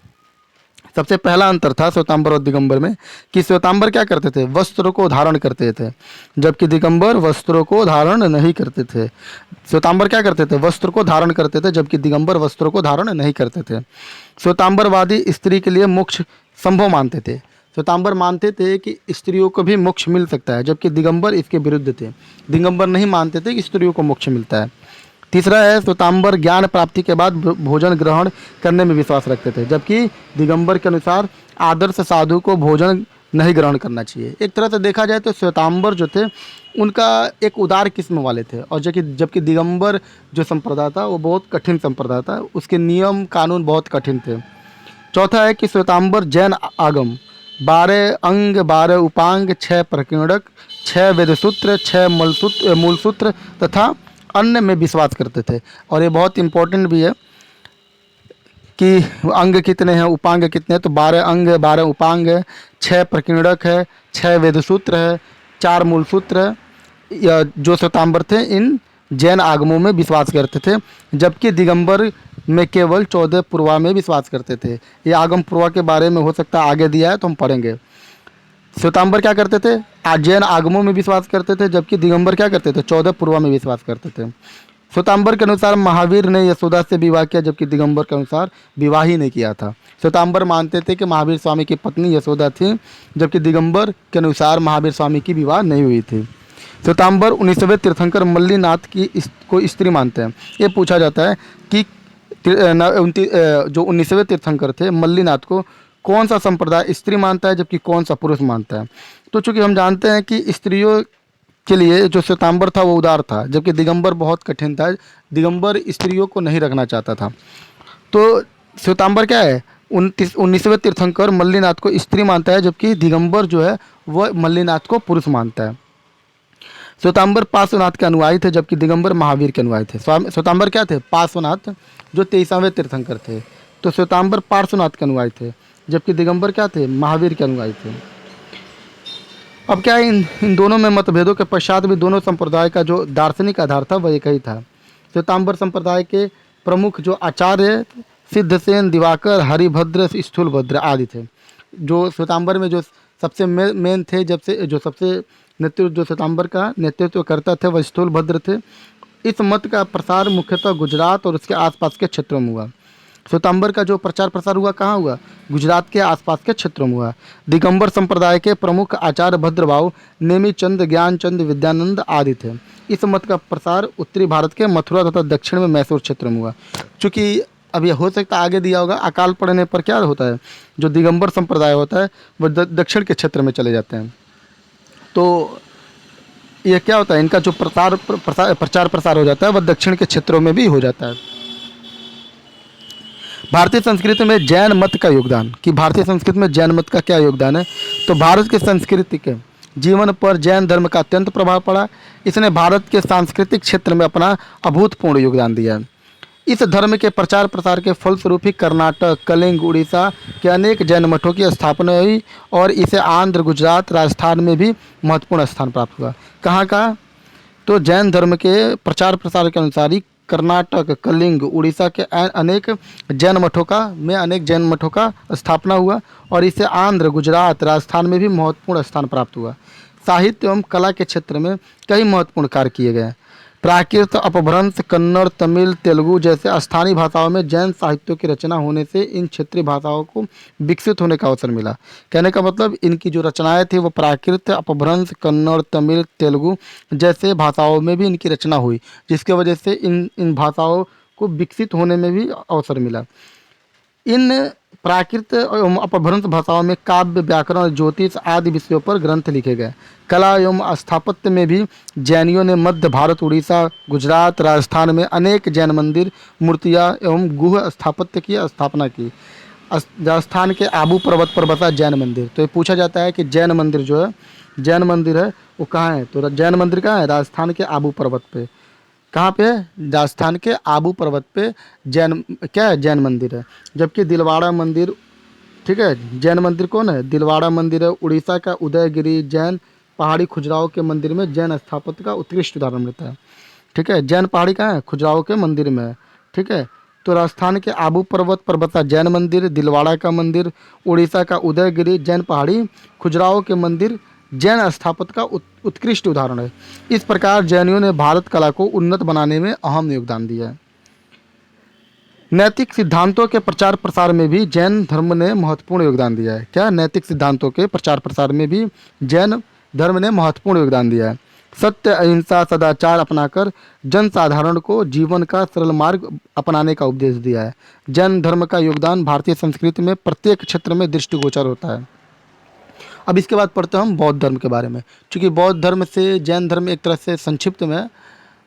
सबसे पहला अंतर था श्वेतांबर और दिगंबर में कि श्वेतांबर क्या करते थे, वस्त्रों को धारण करते थे, जबकि दिगंबर वस्त्रों को धारण नहीं करते थे। श्वेतांबर क्या करते थे, वस्त्र को धारण करते थे, जबकि दिगंबर वस्त्रों को धारण नहीं करते थे। श्वेतांबरवादी स्त्री के लिए मोक्ष संभव मानते थे। श्वेतांबर मानते थे कि स्त्रियों को भी मोक्ष मिल सकता है, जबकि दिगंबर इसके विरुद्ध थे। दिगंबर नहीं मानते थे कि स्त्रियों को मोक्ष मिलता है। तीसरा है, श्वेतांबर ज्ञान प्राप्ति के बाद भोजन ग्रहण करने में विश्वास रखते थे, जबकि दिगंबर के अनुसार आदर्श साधु को भोजन नहीं ग्रहण करना चाहिए। एक तरह से देखा जाए तो श्वेतांबर जो थे उनका एक उदार किस्म वाले थे, और जबकि जबकि दिगंबर जो संप्रदाय था वो बहुत कठिन संप्रदाय था, उसके नियम कानून बहुत कठिन थे। चौथा है कि श्वेतांबर जैन आगम 12 अंग 12 उपांग 6 प्रकीर्णक 6 वेदसूत्र 6 मूलसूत्र तथा अन्य में विश्वास करते थे। और ये बहुत इम्पोर्टेंट भी है कि अंग कितने हैं, उपांग कितने हैं, तो 12 अंग 12 उपांग है, 6 प्रकीर्णक है, 6 वेदसूत्र है, 4 मूलसूत्र है। या जो श्वेतांबर थे इन जैन आगमों में विश्वास करते थे, जबकि दिगंबर में केवल 14 पूर्वा में विश्वास करते थे। ये आगम पूर्वा के बारे में हो सकता है आगे दिया है तो हम पढ़ेंगे। श्वेतांबर क्या करते थे, जैन आगमों में विश्वास करते थे, जबकि दिगंबर क्या करते थे, 14 पूर्वा में विश्वास करते थे। श्वेतांबर के अनुसार महावीर ने यशोदा से विवाह किया, जबकि दिगंबर के अनुसार विवाह ही नहीं किया था। श्वेतांबर मानते थे कि महावीर स्वामी की पत्नी यशोदा थी, जबकि दिगंबर के अनुसार महावीर स्वामी की विवाह नहीं हुई थी। श्वेतांबर 19वें तीर्थंकर मल्लीनाथ की को स्त्री मानते हैं। ये पूछा जाता है कि जो 19वें तीर्थंकर थे मल्लीनाथ को कौन सा संप्रदाय स्त्री मानता है, जबकि कौन सा पुरुष मानता है। तो चूंकि हम जानते हैं कि स्त्रियों के लिए जो श्वेतांबर था वो उदार था, जबकि दिगंबर बहुत कठिन था, दिगंबर स्त्रियों को नहीं रखना चाहता था। तो श्वेतांबर क्या है, 19वें तीर्थंकर मल्लीनाथ को स्त्री मानता है, जबकि दिगंबर जो है वह मल्लीनाथ को पुरुष मानता है। श्वेतांबर पार्श्वनाथ के अनुयायी थे, जबकि दिगंबर महावीर के अनुयायी थे। श्वेतांबर क्या थे, पार्श्वनाथ जो 23वें तीर्थंकर थे, तो श्वेतांबर पार्श्वनाथ के अनुयायी थे, जबकि दिगंबर क्या थे, महावीर के अनुयायी थे। अब क्या है, इन दोनों में मतभेदों के पश्चात भी दोनों संप्रदाय का जो दार्शनिक आधार था वह एक ही था। श्वेतांबर संप्रदाय के प्रमुख जो आचार्य सिद्धसेन, दिवाकर, हरिभद्र, स्थूलभद्र आदि थे। जो श्वेतांबर में जो सबसे मेन थे, जो सबसे नेतृत्व जो श्वेतांबर का नेतृत्व करता थे वह स्थूलभद्र थे। इस मत का प्रसार मुख्यतः गुजरात और उसके आसपास के क्षेत्रों में हुआ। श्वेतांबर का जो प्रचार प्रसार हुआ कहाँ हुआ, गुजरात के आसपास के क्षेत्रों में हुआ। दिगंबर संप्रदाय के प्रमुख आचार्य भद्रभाव, नेमीचंद, ज्ञानचंद, विद्यानंद आदि थे। इस मत का प्रसार उत्तरी भारत के मथुरा तथा दक्षिण में मैसूर क्षेत्र में हुआ। चूँकि अब यह हो सकता है आगे दिया होगा, अकाल पड़ने पर क्या होता है, जो दिगंबर संप्रदाय होता है वह दक्षिण के क्षेत्र में चले जाते हैं। तो ये क्या होता है, इनका जो प्रचार प्रसार हो जाता है वह दक्षिण के क्षेत्रों में भी हो जाता है। भारतीय संस्कृति में जैन मत का योगदान, कि भारतीय संस्कृति में जैन मत का क्या योगदान है, तो भारत के सांस्कृतिक जीवन पर जैन धर्म का अत्यंत प्रभाव पड़ा। इसने भारत के सांस्कृतिक क्षेत्र में अपना अभूतपूर्व योगदान दिया है। इस धर्म के प्रचार प्रसार के फलस्वरूप ही कर्नाटक, कलिंग, उड़ीसा के अनेक जैन मठों की स्थापना हुई और इसे आंध्र, गुजरात, राजस्थान में भी महत्वपूर्ण स्थान प्राप्त हुआ। कहाँ का, तो जैन धर्म के प्रचार प्रसार के अनुसार ही कर्नाटक, कलिंग, उड़ीसा के अनेक जैन मठों का स्थापना हुआ और इसे आंध्र, गुजरात, राजस्थान में भी महत्वपूर्ण स्थान प्राप्त हुआ। साहित्य एवं कला के क्षेत्र में कई महत्वपूर्ण कार्य किए गए। प्राकृत, अपभ्रंश, कन्नड़, तमिल, तेलुगु जैसे स्थानीय भाषाओं में जैन साहित्यों की रचना होने से इन क्षेत्रीय भाषाओं को विकसित होने का अवसर मिला। कहने का मतलब इनकी जो रचनाएं थी वो प्राकृत, अपभ्रंश, कन्नड़, तमिल, तेलुगु जैसे भाषाओं में भी इनकी रचना हुई, जिसके वजह से इन भाषाओं को विकसित होने में भी अवसर मिला। इन प्राकृत एवं अपभ्रंश भाषाओं में काव्य, व्याकरण, ज्योतिष आदि विषयों पर ग्रंथ लिखे गए। कला एवं स्थापत्य में भी जैनियों ने मध्य भारत, उड़ीसा, गुजरात, राजस्थान में अनेक जैन मंदिर, मूर्तियाँ एवं गुह स्थापत्य की स्थापना की। राजस्थान के आबू पर्वत पर बसा जैन मंदिर, तो ये पूछा जाता है कि जैन मंदिर है वो कहाँ है, तो जैन मंदिर कहाँ है, राजस्थान के आबू पर्वत पे। कहाँ पे, राजस्थान के आबू पर्वत पे जैन मंदिर है। जबकि दिलवाड़ा मंदिर, ठीक है, जैन मंदिर कौन है, दिलवाड़ा मंदिर है। उड़ीसा का उदयगिरी जैन पहाड़ी खुजराहो के मंदिर में जैन स्थापत्य का उत्कृष्ट उदाहरण मिलता है। ठीक है, जैन पहाड़ी कहाँ है, खुजराहो के मंदिर में है। ठीक है, तो राजस्थान के आबू पर्वत पर बसा जैन मंदिर, दिलवाड़ा का मंदिर, उड़ीसा का उदयगिरी जैन पहाड़ी खुजराहो के मंदिर जैन स्थापत्य का उत्कृष्ट उदाहरण है। इस प्रकार जैनियों ने भारत कला को उन्नत बनाने में अहम योगदान दिया है। नैतिक सिद्धांतों के प्रचार प्रसार में भी जैन धर्म ने महत्वपूर्ण योगदान दिया है। क्या? नैतिक सिद्धांतों के प्रचार प्रसार में भी जैन धर्म ने महत्वपूर्ण योगदान दिया है। सत्य, अहिंसा, सदाचार अपनाकर जन साधारण को जीवन का सरल मार्ग अपनाने का उपदेश दिया है। जैन धर्म का योगदान भारतीय संस्कृति में प्रत्येक क्षेत्र में दृष्टिगोचर होता है। अब इसके बाद पढ़ते हैं हम बौद्ध धर्म के बारे में। चूँकि बौद्ध धर्म से जैन धर्म एक तरह से संक्षिप्त में है,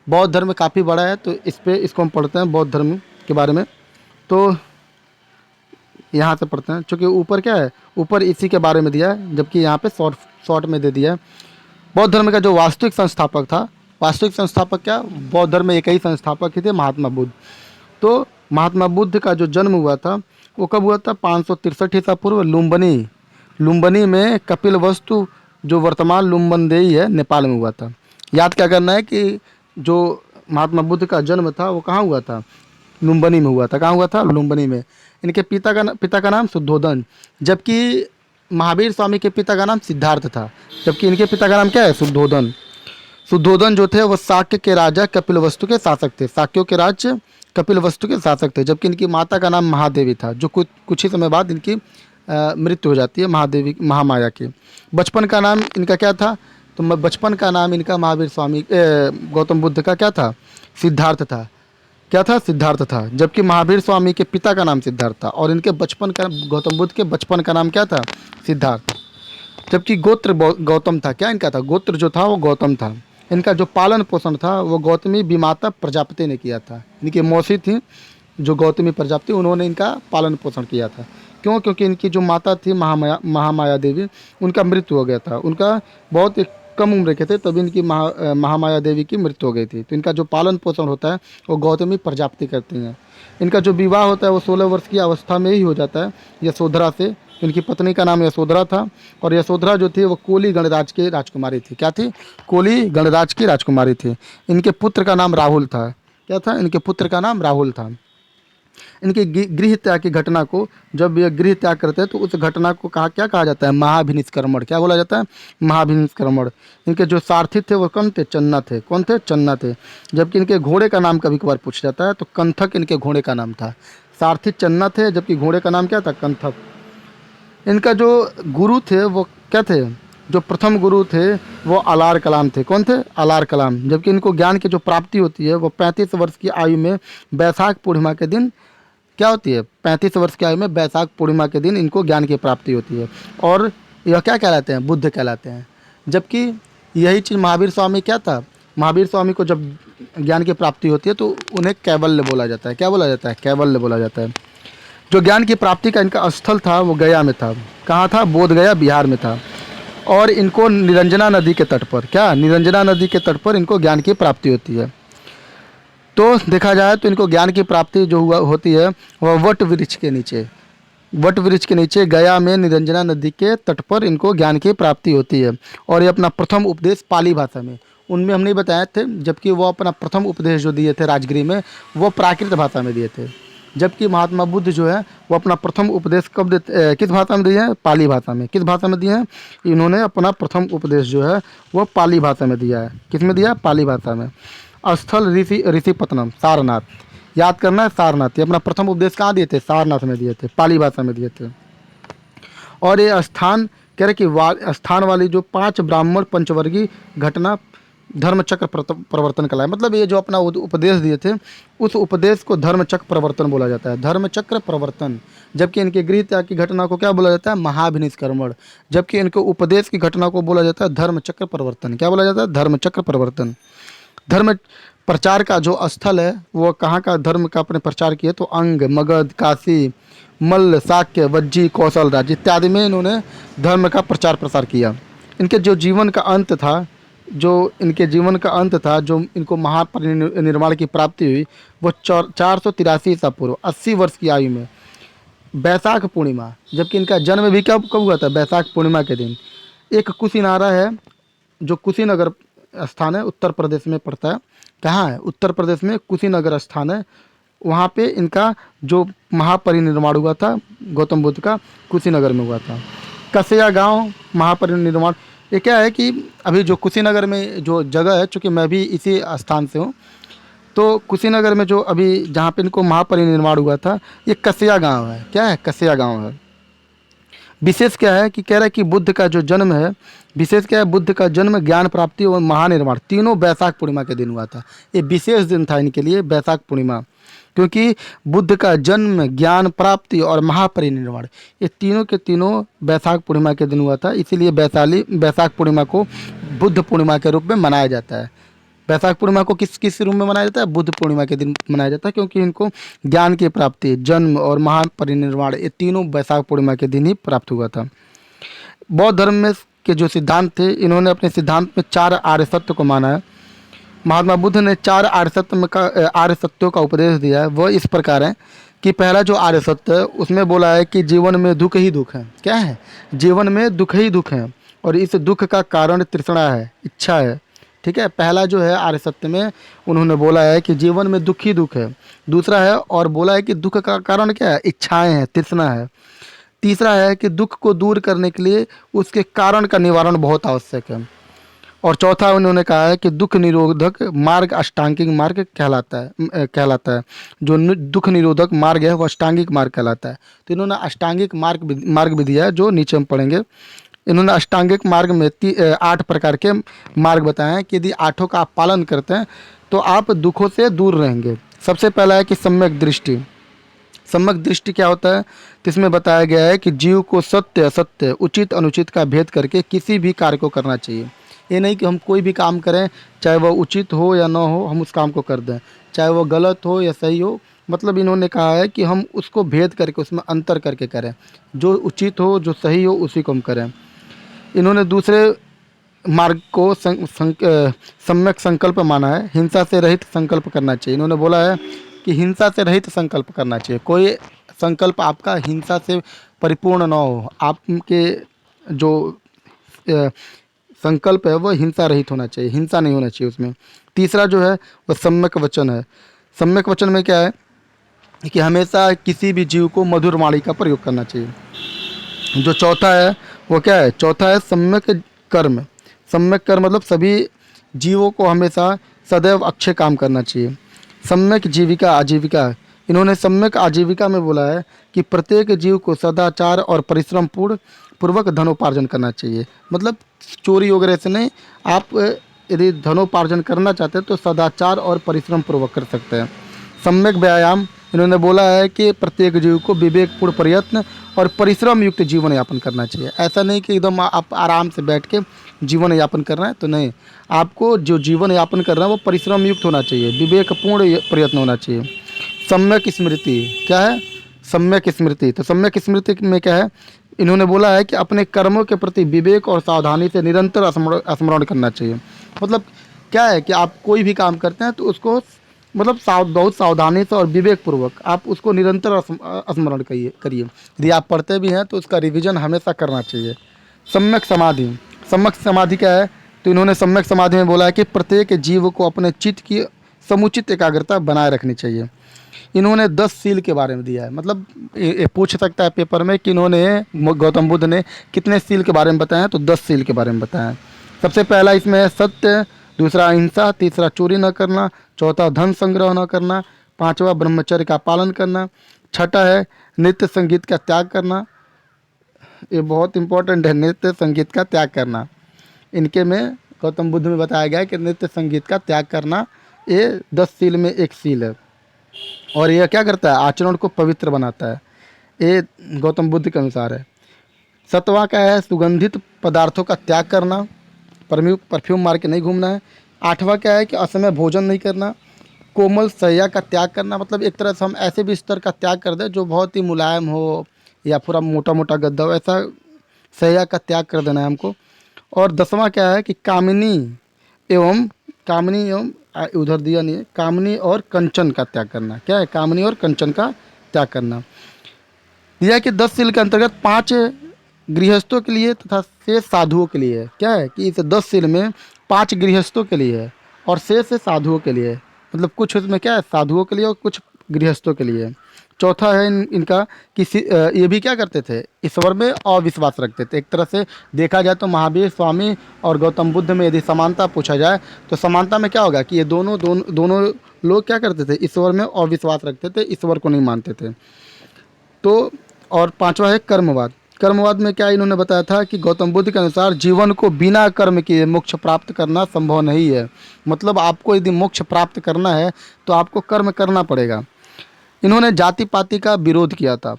बौद्ध धर्म काफ़ी बड़ा है, तो इसको हम पढ़ते हैं बौद्ध धर्म के बारे में। तो यहाँ से पढ़ते हैं, चूँकि ऊपर क्या है, ऊपर इसी के बारे में दिया है, जबकि यहाँ पे शॉर्ट में दे दिया है। बौद्ध धर्म का जो वास्तविक संस्थापक था, वास्तविक संस्थापक क्या, बौद्ध धर्म में एक ही संस्थापक ही थे, महात्मा बुद्ध। तो महात्मा बुद्ध का जो जन्म हुआ था वो कब हुआ था? 563 ईसा पूर्व लुम्बिनी में कपिलवस्तु, जो वर्तमान लुम्बिनी है, नेपाल में हुआ था। याद क्या करना है कि जो महात्मा बुद्ध का जन्म था वो कहाँ हुआ था? लुम्बिनी में हुआ था। कहाँ हुआ था? लुम्बिनी में। इनके पिता का नाम शुद्धोधन, जबकि महावीर स्वामी के पिता का नाम सिद्धार्थ था, जबकि इनके पिता का नाम क्या है? शुद्धोधन। शुद्धोधन जो थे वो शाक्य के राजा कपिलवस्तु के शासक थे। शाक्यों के राज्य कपिलवस्तु के शासक थे, जबकि इनकी माता का नाम महादेवी था, जो कुछ ही समय बाद इनकी मृत्यु हो जाती है, महादेवी महामाया की। बचपन का नाम इनका क्या था? तो बचपन का नाम इनका महावीर स्वामी गौतम बुद्ध का क्या था? सिद्धार्थ था। क्या था? सिद्धार्थ था। जबकि महावीर स्वामी के पिता का नाम सिद्धार्थ था और इनके बचपन का, गौतम बुद्ध के बचपन का नाम क्या था? सिद्धार्थ। जबकि गोत्र गौतम था। क्या इनका था? गोत्र जो था वो गौतम था। इनका जो पालन पोषण था वो गौतमी विमाता प्रजापति ने किया था। इनकी मौसी थी जो गौतमी प्रजापति, उन्होंने इनका पालन पोषण किया था। क्यों? क्योंकि इनकी जो माता थी महामाया देवी, उनका मृत्यु हो गया था। उनका बहुत कम उम्र के थे, तभी इनकी महामाया देवी की मृत्यु हो गई थी। तो इनका जो पालन पोषण होता है वो गौतमी प्रजापति करती हैं। इनका जो विवाह होता है वो 16 वर्ष की अवस्था में ही हो जाता है यशोधरा से। इनकी पत्नी का नाम यशोधरा था और यशोधरा जो थी वो कोली गणराज की राजकुमारी थी। क्या थी? कोली गणराज की राजकुमारी थी। इनके पुत्र का नाम राहुल था। क्या था? इनके पुत्र का नाम राहुल था। इनके गृह त्याग की घटना को, जब ये गृह त्याग करते हैं तो उस घटना को क्या कहा जाता है? महाभिनिष्क्रमण। क्या बोला जाता है? महाभिनिष्क्रमण। इनके जो सारथी थे वो कौन थे? चन्ना थे। कौन थे? चन्ना थे। जबकि इनके घोड़े का नाम कभी कभार पूछा जाता है, तो कंथक इनके घोड़े का नाम था। सारथी चन्ना थे, जबकि घोड़े का नाम क्या था? कंथक। इनका जो गुरु थे वो क्या थे? जो प्रथम गुरु थे वो अलार कलाम थे। कौन थे? अलार कलाम। जबकि इनको ज्ञान की जो प्राप्ति होती है वो 35 वर्ष की आयु में बैसाख पूर्णिमा के दिन क्या होती है? 35 वर्ष की आयु में बैसाख पूर्णिमा के दिन इनको ज्ञान की प्राप्ति होती है और यह क्या कहलाते हैं? बुद्ध कहलाते हैं। जबकि यही चीज़ महावीर स्वामी क्या था? महावीर स्वामी को जब ज्ञान की प्राप्ति होती है तो उन्हें कैवल्य बोला जाता है। क्या बोला जाता है? कैवल्य बोला जाता है। जो ज्ञान की प्राप्ति का इनका स्थल था वो गया में था। कहाँ था? बोध गया, बिहार में था। और इनको निरंजना नदी के तट पर, क्या? निरंजना नदी के तट पर इनको ज्ञान की प्राप्ति होती है। तो देखा जाए तो इनको ज्ञान की प्राप्ति जो होती है वह वट वृक्ष के नीचे गया में निरंजना नदी के तट पर इनको ज्ञान की प्राप्ति होती है। और ये अपना प्रथम उपदेश पाली भाषा में, उनमें हमने बताया थे, जबकि वो अपना प्रथम उपदेश जो दिए थे राजगिरी में वो प्राकृत भाषा में दिए थे। जबकि महात्मा बुद्ध जो है वो अपना प्रथम उपदेश कब देते, किस भाषा में दिए हैं? पाली भाषा में। किस भाषा में दिए हैं? इन्होंने अपना प्रथम उपदेश जो है वो पाली भाषा में दिया है। किस में दिया? पाली भाषा में। स्थल ऋषिपत्तनम, सारनाथ। याद करना है, सारनाथ। ये अपना प्रथम उपदेश कहाँ दिए थे? सारनाथ में दिए थे, पाली भाषा में दिए थे। और ये स्थान कह रहे कि स्थान वाली जो 5 ब्राह्मण पंचवर्गीय घटना धर्मचक्र प्रवर्तन कला है। मतलब ये जो अपना उपदेश दिए थे उस उपदेश को धर्मचक्र प्रवर्तन बोला जाता है। धर्मचक्र प्रवर्तन। जबकि इनके गृह त्याग की घटना को क्या बोला जाता है? महाभिनिष्क्रमण। जबकि इनके उपदेश की घटना को बोला जाता है धर्मचक्र प्रवर्तन। क्या बोला जाता है? धर्मचक्र प्रवर्तन। धर्म प्रचार का जो स्थल है वो कहाँ का धर्म का अपने प्रचार किए? तो अंग, मगध, काशी, मल्ल, शाक्य, वज्जी, कौशल राज्य इत्यादि में इन्होंने धर्म का प्रचार प्रसार किया। इनके जो जीवन का अंत था, जो इनको महापरिनिर्वाण की प्राप्ति हुई वो 483 ईसा पूर्व 80 वर्ष की आयु में बैसाख पूर्णिमा। जबकि इनका जन्म भी कब हुआ था? बैसाख पूर्णिमा के दिन। एक कुशीनारा है जो कुशीनगर स्थान है, उत्तर प्रदेश में पड़ता है। कहाँ है? उत्तर प्रदेश में कुशीनगर स्थान है। वहाँ पे इनका जो महापरिनिर्वाण हुआ था गौतम बुद्ध का, कुशीनगर में हुआ था। कसिया गांव महापरिनिर्वाण। ये क्या है कि अभी जो कुशीनगर में जो जगह है, चूँकि मैं भी इसी स्थान से हूँ, तो कुशीनगर में जो अभी जहाँ पे इनको महापरिनिर्वाण हुआ था, ये कस्या गांव है। क्या है? कस्या गांव है। विशेष क्या है कि कह रहा है कि बुद्ध का जो जन्म है, विशेष क्या है, बुद्ध का जन्म, ज्ञान प्राप्ति और महानिर्वाण तीनों बैसाख पूर्णिमा के दिन हुआ था। ये विशेष दिन था इनके लिए, बैसाख पूर्णिमा, क्योंकि बुद्ध का जन्म, ज्ञान प्राप्ति और महापरिनिर्वाण ये तीनों के तीनों बैसाख पूर्णिमा के दिन हुआ था। इसीलिए बैसाख पूर्णिमा को बुद्ध पूर्णिमा के रूप में मनाया जाता है। बैसाख पूर्णिमा को किस किस रूप में मनाया जाता है? बुद्ध पूर्णिमा के दिन मनाया जाता है, क्योंकि इनको ज्ञान की प्राप्ति, जन्म और महापरिनिर्वाण ये तीनों बैसाख पूर्णिमा के दिन ही प्राप्त हुआ था। बौद्ध धर्म में के जो सिद्धांत थे, इन्होंने अपने सिद्धांत में 4 आर्य सत्य को माना है। महात्मा बुद्ध ने 4 आर्य सत्यों का उपदेश दिया है। वह इस प्रकार है कि पहला जो आर्य सत्य है उसमें बोला है कि जीवन में दुख ही दुख है। क्या है? जीवन में दुख ही दुख है, और इस दुख का कारण तृष्णा है, इच्छा है। ठीक है, पहला जो है आर्य सत्य में उन्होंने बोला है कि जीवन में दुख ही दुख है। दूसरा है और बोला है कि दुख का कारण क्या है? इच्छाएं हैं, तृष्णा है। तीसरा है कि दुख को दूर करने के लिए उसके कारण का निवारण बहुत आवश्यक है। और चौथा उन्होंने कहा है कि दुख निरोधक मार्ग अष्टांगिक मार्ग कहलाता है। जो दुख निरोधक मार्ग है वो अष्टांगिक मार्ग कहलाता है। तो इन्होंने अष्टांगिक मार्ग भी दिया है, जो नीचे हम पढ़ेंगे। इन्होंने अष्टांगिक मार्ग में 8 प्रकार के मार्ग बताए हैं कि यदि 8 का आप पालन करते हैं तो आप दुखों से दूर रहेंगे। सबसे पहला है कि सम्यक दृष्टि। सम्यक दृष्टि क्या होता है? तो इसमें बताया गया है कि जीव को सत्य असत्य, उचित अनुचित का भेद करके किसी भी कार्य को करना चाहिए। ये नहीं कि हम कोई भी काम करें, चाहे वह उचित हो या ना हो, हम उस काम को कर दें, चाहे वह गलत हो या सही हो। मतलब इन्होंने कहा है कि हम उसको भेद करके, उसमें अंतर करके करें। जो उचित हो, जो सही हो, उसी को हम करें। इन्होंने दूसरे मार्ग को सम्यक संकल्प माना है। हिंसा से रहित संकल्प करना चाहिए। इन्होंने बोला है कि हिंसा से रहित संकल्प करना चाहिए। कोई संकल्प आपका हिंसा से परिपूर्ण ना हो। आपके जो संकल्प है वह हिंसा रहित होना चाहिए, हिंसा नहीं होना चाहिए उसमें। तीसरा जो है वह सम्यक वचन है। सम्यक वचन में क्या है कि हमेशा किसी भी जीव को मधुर वाणी का प्रयोग करना चाहिए। जो चौथा है वो क्या है? चौथा है सम्यक कर्म। सम्यक कर्म मतलब सभी जीवों को हमेशा सदैव अच्छे काम करना चाहिए। सम्यक जीविका आजीविका। इन्होंने सम्यक आजीविका में बोला है कि प्रत्येक जीव को सदाचार और परिश्रम पूर्वक धनोपार्जन करना चाहिए। मतलब चोरी वगैरह से नहीं, आप यदि धनोपार्जन करना चाहते हैं तो सदाचार और परिश्रम पूर्वक कर सकते हैं। सम्यक व्यायाम। इन्होंने बोला है कि प्रत्येक जीव को विवेकपूर्ण प्रयत्न और परिश्रम युक्त जीवन यापन करना चाहिए। ऐसा नहीं कि एकदम आप आराम से बैठ के जीवन यापन करना है, तो नहीं, आपको जो जीवन यापन करना है वो परिश्रम युक्त होना चाहिए, विवेकपूर्ण प्रयत्न होना चाहिए। सम्यक स्मृति। क्या है? सम्यक स्मृति। तो सम्यक स्मृति में क्या है? इन्होंने बोला है कि अपने कर्मों के प्रति विवेक और सावधानी से निरंतर स्मरण करना चाहिए। मतलब क्या है कि आप कोई भी काम करते हैं तो उसको मतलब बहुत सावधानी से और विवेकपूर्वक आप उसको निरंतर स्मरण करिए। यदि आप पढ़ते भी हैं तो उसका रिवीजन हमेशा करना चाहिए। सम्यक समाधि। सम्यक समाधि क्या है? तो इन्होंने सम्यक समाधि में बोला है कि प्रत्येक जीव को अपने चित्त की समुचित एकाग्रता बनाए रखनी चाहिए। इन्होंने 10 सील के बारे में दिया है। मतलब ये पूछ सकता है पेपर में कि इन्होंने गौतम बुद्ध ने कितने सील के बारे में बताया, तो 10 सील के बारे में बताया। सबसे पहला इसमें है सत्य, दूसरा अहिंसा, तीसरा चोरी न करना, चौथा धन संग्रह न करना, पांचवा ब्रह्मचर्य का पालन करना, छठा है नृत्य संगीत का त्याग करना। ये बहुत इंपॉर्टेंट है, नृत्य संगीत का त्याग करना। इनके में गौतम बुद्ध में बताया गया है कि नृत्य संगीत का त्याग करना ये 10 सील में एक सील है। और यह क्या करता है? आचरण को पवित्र बनाता है। ये गौतम बुद्ध के अनुसार है। सतवां क्या है? सुगंधित पदार्थों का त्याग करना, परफ्यूम मार के नहीं घूमना है। आठवां क्या है कि असमय भोजन नहीं करना। कोमल शैया का त्याग करना, मतलब एक तरह से हम ऐसे बिस्तर का त्याग कर दें जो बहुत ही मुलायम हो या पूरा मोटा मोटा गद्दा हो, ऐसा शैया का त्याग कर देना है हमको। और 10वां क्या है कि कामनी एवं उधर दिया नहीं है, कामनी और कंचन का त्याग करना। क्या है? कामनी और कंचन का त्याग करना। दिया कि 10 सील के अंतर्गत 5 गृहस्थों के लिए तथा शेष साधुओं के लिए है। क्या है कि इस 10 सील में 5 गृहस्थों के लिए है और शेष साधुओं के लिए है। मतलब कुछ उसमें क्या है? साधुओं के लिए और कुछ गृहस्थों के लिए। चौथा है इनका कि ये भी क्या करते थे, ईश्वर में अविश्वास रखते थे। एक तरह से देखा जाए तो महावीर स्वामी और गौतम बुद्ध में यदि समानता पूछा जाए तो समानता में क्या होगा कि ये दोनों लोग क्या करते थे, ईश्वर में अविश्वास रखते थे, ईश्वर को नहीं मानते थे। तो और पांचवा है कर्मवाद। कर्मवाद में क्या इन्होंने बताया था कि गौतम बुद्ध के अनुसार जीवन को बिना कर्म किए मोक्ष प्राप्त करना संभव नहीं है। मतलब आपको यदि मोक्ष प्राप्त करना है तो आपको कर्म करना पड़ेगा। इन्होंने जाति पाति का विरोध किया था।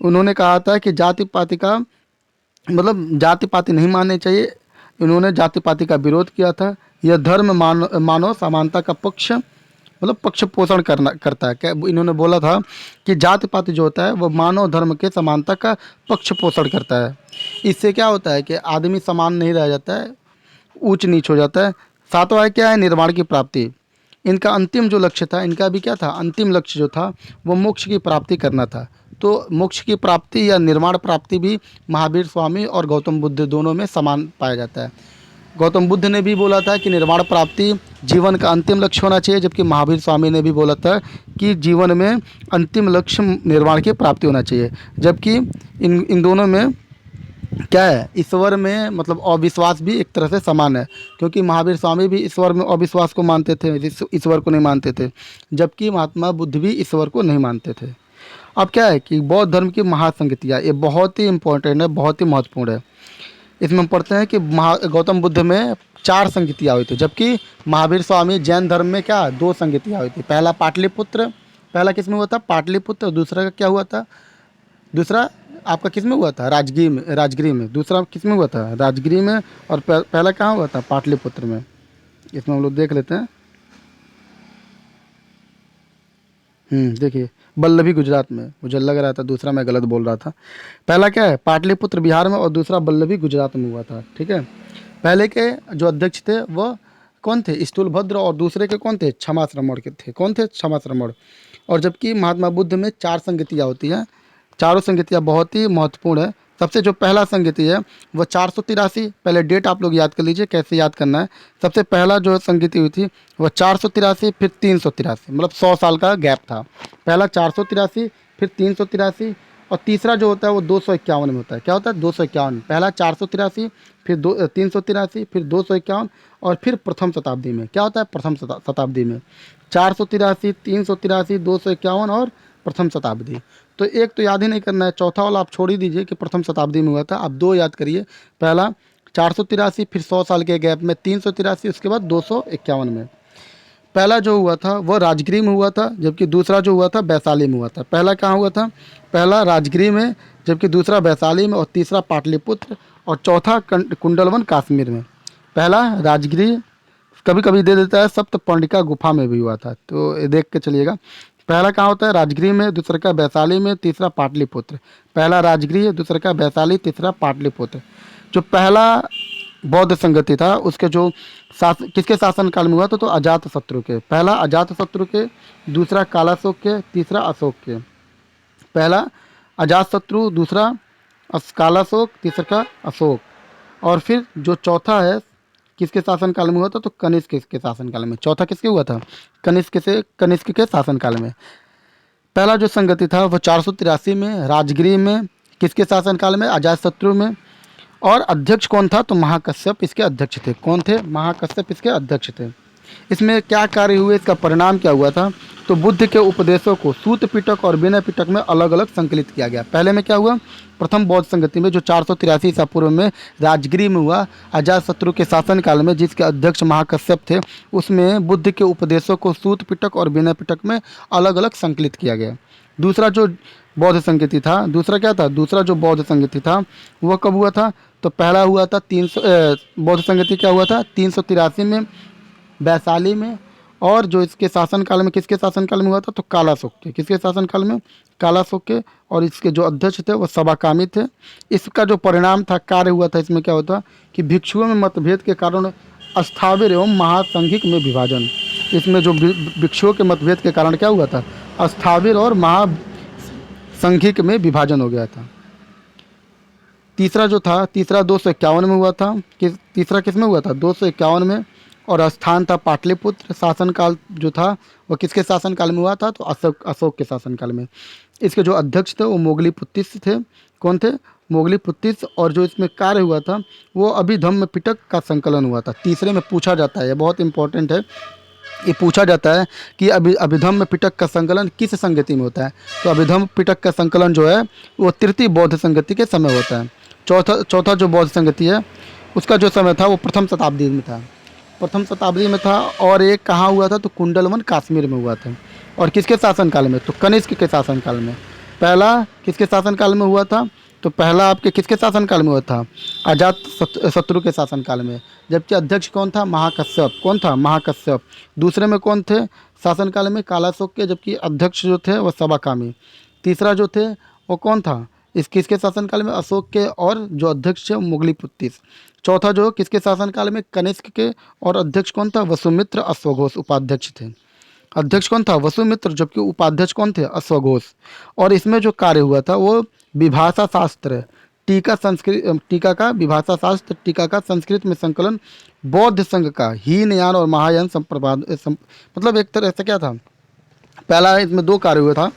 उन्होंने कहा था कि जाति पाति का मतलब जाति पाति नहीं मानने चाहिए। इन्होंने जाति पाति का विरोध किया था। यह धर्म मानव समानता का पक्ष मतलब पक्ष पोषण करता है। क्या इन्होंने बोला था कि जाति पाति जो होता है वो मानव धर्म के समानता का पक्ष पोषण करता है। इससे क्या होता है कि आदमी समान नहीं रह जाता है, ऊंच नीच हो जाता है। सातवां है क्या है, निर्वाण की प्राप्ति। इनका अंतिम जो लक्ष्य था, इनका भी क्या था, अंतिम लक्ष्य जो था वो मोक्ष की प्राप्ति करना था। तो मोक्ष की प्राप्ति या निर्वाण प्राप्ति भी महावीर स्वामी और गौतम बुद्ध दोनों में समान पाया जाता है। गौतम बुद्ध ने भी बोला था कि निर्वाण प्राप्ति जीवन का अंतिम लक्ष्य होना चाहिए, जबकि महावीर स्वामी ने भी बोला था कि जीवन में अंतिम लक्ष्य निर्वाण की प्राप्ति होना चाहिए। जबकि इन दोनों में क्या है, ईश्वर में मतलब अविश्वास भी एक तरह से समान है, क्योंकि महावीर स्वामी भी ईश्वर में अविश्वास को मानते थे, ईश्वर को नहीं मानते थे, जबकि महात्मा बुद्ध भी ईश्वर को नहीं मानते थे। अब क्या है कि बौद्ध धर्म की महासंगतियाँ, ये बहुत ही इंपॉर्टेंट है, बहुत ही महत्वपूर्ण है। इसमें हम पढ़ते हैं कि गौतम बुद्ध में 4 संगतियाँ हुई थी, जबकि महावीर स्वामी जैन धर्म में क्या 2 संगतियाँ हुई थी। पहला पाटलिपुत्र, पहला किस में हुआ था, पाटलिपुत्र। दूसरा का क्या हुआ था, दूसरा आपका किस में हुआ था, राजगिरी में। दूसरा किस में हुआ था, राजगिरी में। और पहला कहाँ हुआ था, पाटलिपुत्र में। इसमें हम लोग देख लेते हैं। देखिए बल्लभी गुजरात में, मुझे लग रहा था दूसरा मैं गलत बोल रहा था। पहला क्या है, पाटलिपुत्र बिहार में, और दूसरा बल्लभी गुजरात में हुआ था। ठीक है, पहले के जो अध्यक्ष थे वह कौन थे, स्थूलभद्र, और दूसरे के कौन थे, क्षमाश्रमण के थे। कौन थे, क्षमाश्रमण। और जबकि महात्मा बुद्ध में 4 संगतियाँ होती हैं, चारों संगतियाँ बहुत ही महत्वपूर्ण है। सबसे जो पहला संगति है वो 483, पहले डेट आप लोग याद कर लीजिए कैसे याद करना है। सबसे पहला जो संगति हुई थी वो 483, फिर 383, मतलब 100 साल का गैप था। पहला 483, फिर 383, और तीसरा जो होता है वो 251 में होता है। क्या होता है, 251। पहला 483, फिर 383, फिर 251, और फिर प्रथम शताब्दी में क्या होता है, प्रथम शताब्दी में 483, 383, 251 और प्रथम शताब्दी। तो एक तो याद ही नहीं करना है, चौथा वाला आप छोड़ ही दीजिए कि प्रथम शताब्दी में हुआ था। आप 2 याद करिए, पहला 483, फिर 100 साल के गैप में 383, उसके बाद 251 में। पहला जो हुआ था वह राजगिरी में हुआ था, जबकि दूसरा जो हुआ था वैशाली में हुआ था। पहला कहाँ हुआ था, पहला राजगिरी में, जबकि दूसरा वैशाली में, और तीसरा पाटलिपुत्र, और चौथा कुंडलवन कश्मीर में। पहला राजगिरी, कभी कभी दे देता है सप्तपर्णिका गुफा में भी हुआ था, तो ये देख के चलिएगा। पहला कहाँ होता है, राजगिरी में, दूसरा का वैशाली में, तीसरा पाटलिपुत्र। पहला राजगिरी, दूसरा का वैशाली, तीसरा पाटलिपुत्र। जो पहला बौद्ध संगति था उसके जो किसके शासनकाल में हुआ था, तो अजात शत्रु के। पहला अजात शत्रु के, दूसरा कालाशोक के, तीसरा अशोक के। पहला अजात शत्रु, दूसरा कालाशोक, तीसरा का अशोक। और फिर जो चौथा है किसके शासनकाल में हुआ था, तो कनिष्क के शासनकाल में। चौथा किसके हुआ था, कनिष्क के शासनकाल में। पहला जो संगति था वो 483 में राजगिरी में, किसके शासनकाल में, अजातशत्रु में। और अध्यक्ष कौन था, तो महाकश्यप इसके अध्यक्ष थे। कौन थे, महाकश्यप इसके अध्यक्ष थे। इसमें क्या कार्य हुए, इसका परिणाम क्या हुआ था, तो बुद्ध के उपदेशों को सूत पिटक और विनय पिटक में अलग अलग संकलित किया गया। पहले में क्या हुआ, प्रथम बौद्ध संगति में जो 483 ईसा पूर्व में राजगिरी में हुआ, अजातशत्रु के शासनकाल में, जिसके अध्यक्ष महाकश्यप थे, उसमें बुद्ध के उपदेशों को सूत पिटक और विनय पिटक में अलग अलग संकलित किया गया। दूसरा जो बौद्ध संगति था, दूसरा क्या था, दूसरा जो बौद्ध संगति था वह कब हुआ था, तो पहला हुआ था बौद्ध संगति क्या हुआ था, 383 में वैशाली में। और जो इसके शासनकाल में, किसके शासनकाल में हुआ था, तो कालाशोक के। किसके शासनकाल में, कालाशोक के। और इसके जो अध्यक्ष थे वो सबाकामी थे। इसका जो परिणाम था, कार्य हुआ था, इसमें क्या होता कि भिक्षुओं में मतभेद के कारण अस्थाविर एवं महासंघिक में विभाजन। इसमें जो भिक्षुओं के मतभेद के कारण क्या हुआ था, अस्थाविर और महासंघिक में विभाजन हो गया था। तीसरा जो था, तीसरा 251 में हुआ था। तीसरा किस में हुआ था, 251 में। और स्थान था पाटलिपुत्र। शासनकाल जो था वो किसके शासनकाल में हुआ था? तो अशोक के शासनकाल में। इसके जो अध्यक्ष थे वो मोगलीपुत्तिस थे। कौन थे? मोगलीपुत्तिस। और जो इसमें कार्य हुआ था वो अभिधम्म पिटक का संकलन हुआ था। तीसरे में पूछा जाता है, ये बहुत इंपॉर्टेंट है, ये पूछा जाता है कि अभिधम्म पिटक का संकलन किस संगति में होता है? तो अभिधम्म पिटक का संकलन जो है वो तृतीय बौद्ध संगति के समय होता है। चौथा जो बौद्ध संगति है उसका जो समय था वो प्रथम शताब्दी में था। प्रथम शताब्दी में था। और एक कहाँ हुआ था? तो कुंडलवन कश्मीर में हुआ था। और किसके शासनकाल में? तो कनिष्क के शासनकाल में। पहला किसके शासनकाल में हुआ था? तो पहला आपके किसके शासनकाल में हुआ था? अजात शत्रु के शासनकाल में। जबकि अध्यक्ष कौन था? महाकश्यप। कौन था? महाकश्यप। दूसरे में कौन थे शासनकाल में? कालाशोक के। जबकि अध्यक्ष जो थे वो सबाकामी। तीसरा जो थे वो कौन था इस किसके शासनकाल में? अशोक के। और जो अध्यक्ष थे मुगलीपुत्तिस। चौथा जो किसके शासनकाल में? कनिष्क के। और अध्यक्ष कौन था? वसुमित्र अश्वघोष उपाध्यक्ष थे। अध्यक्ष कौन था? वसुमित्र। जबकि उपाध्यक्ष कौन थे? अश्वघोष। और इसमें जो कार्य हुआ था वो विभाषा शास्त्र, टीका संस्कृत, टीका का विभाषा शास्त्र, टीका का संस्कृत में संकलन, बौद्ध संघ का हीनयान और महायान मतलब एक तरह से क्या था? पहला इसमें दो कार्य हुआ था।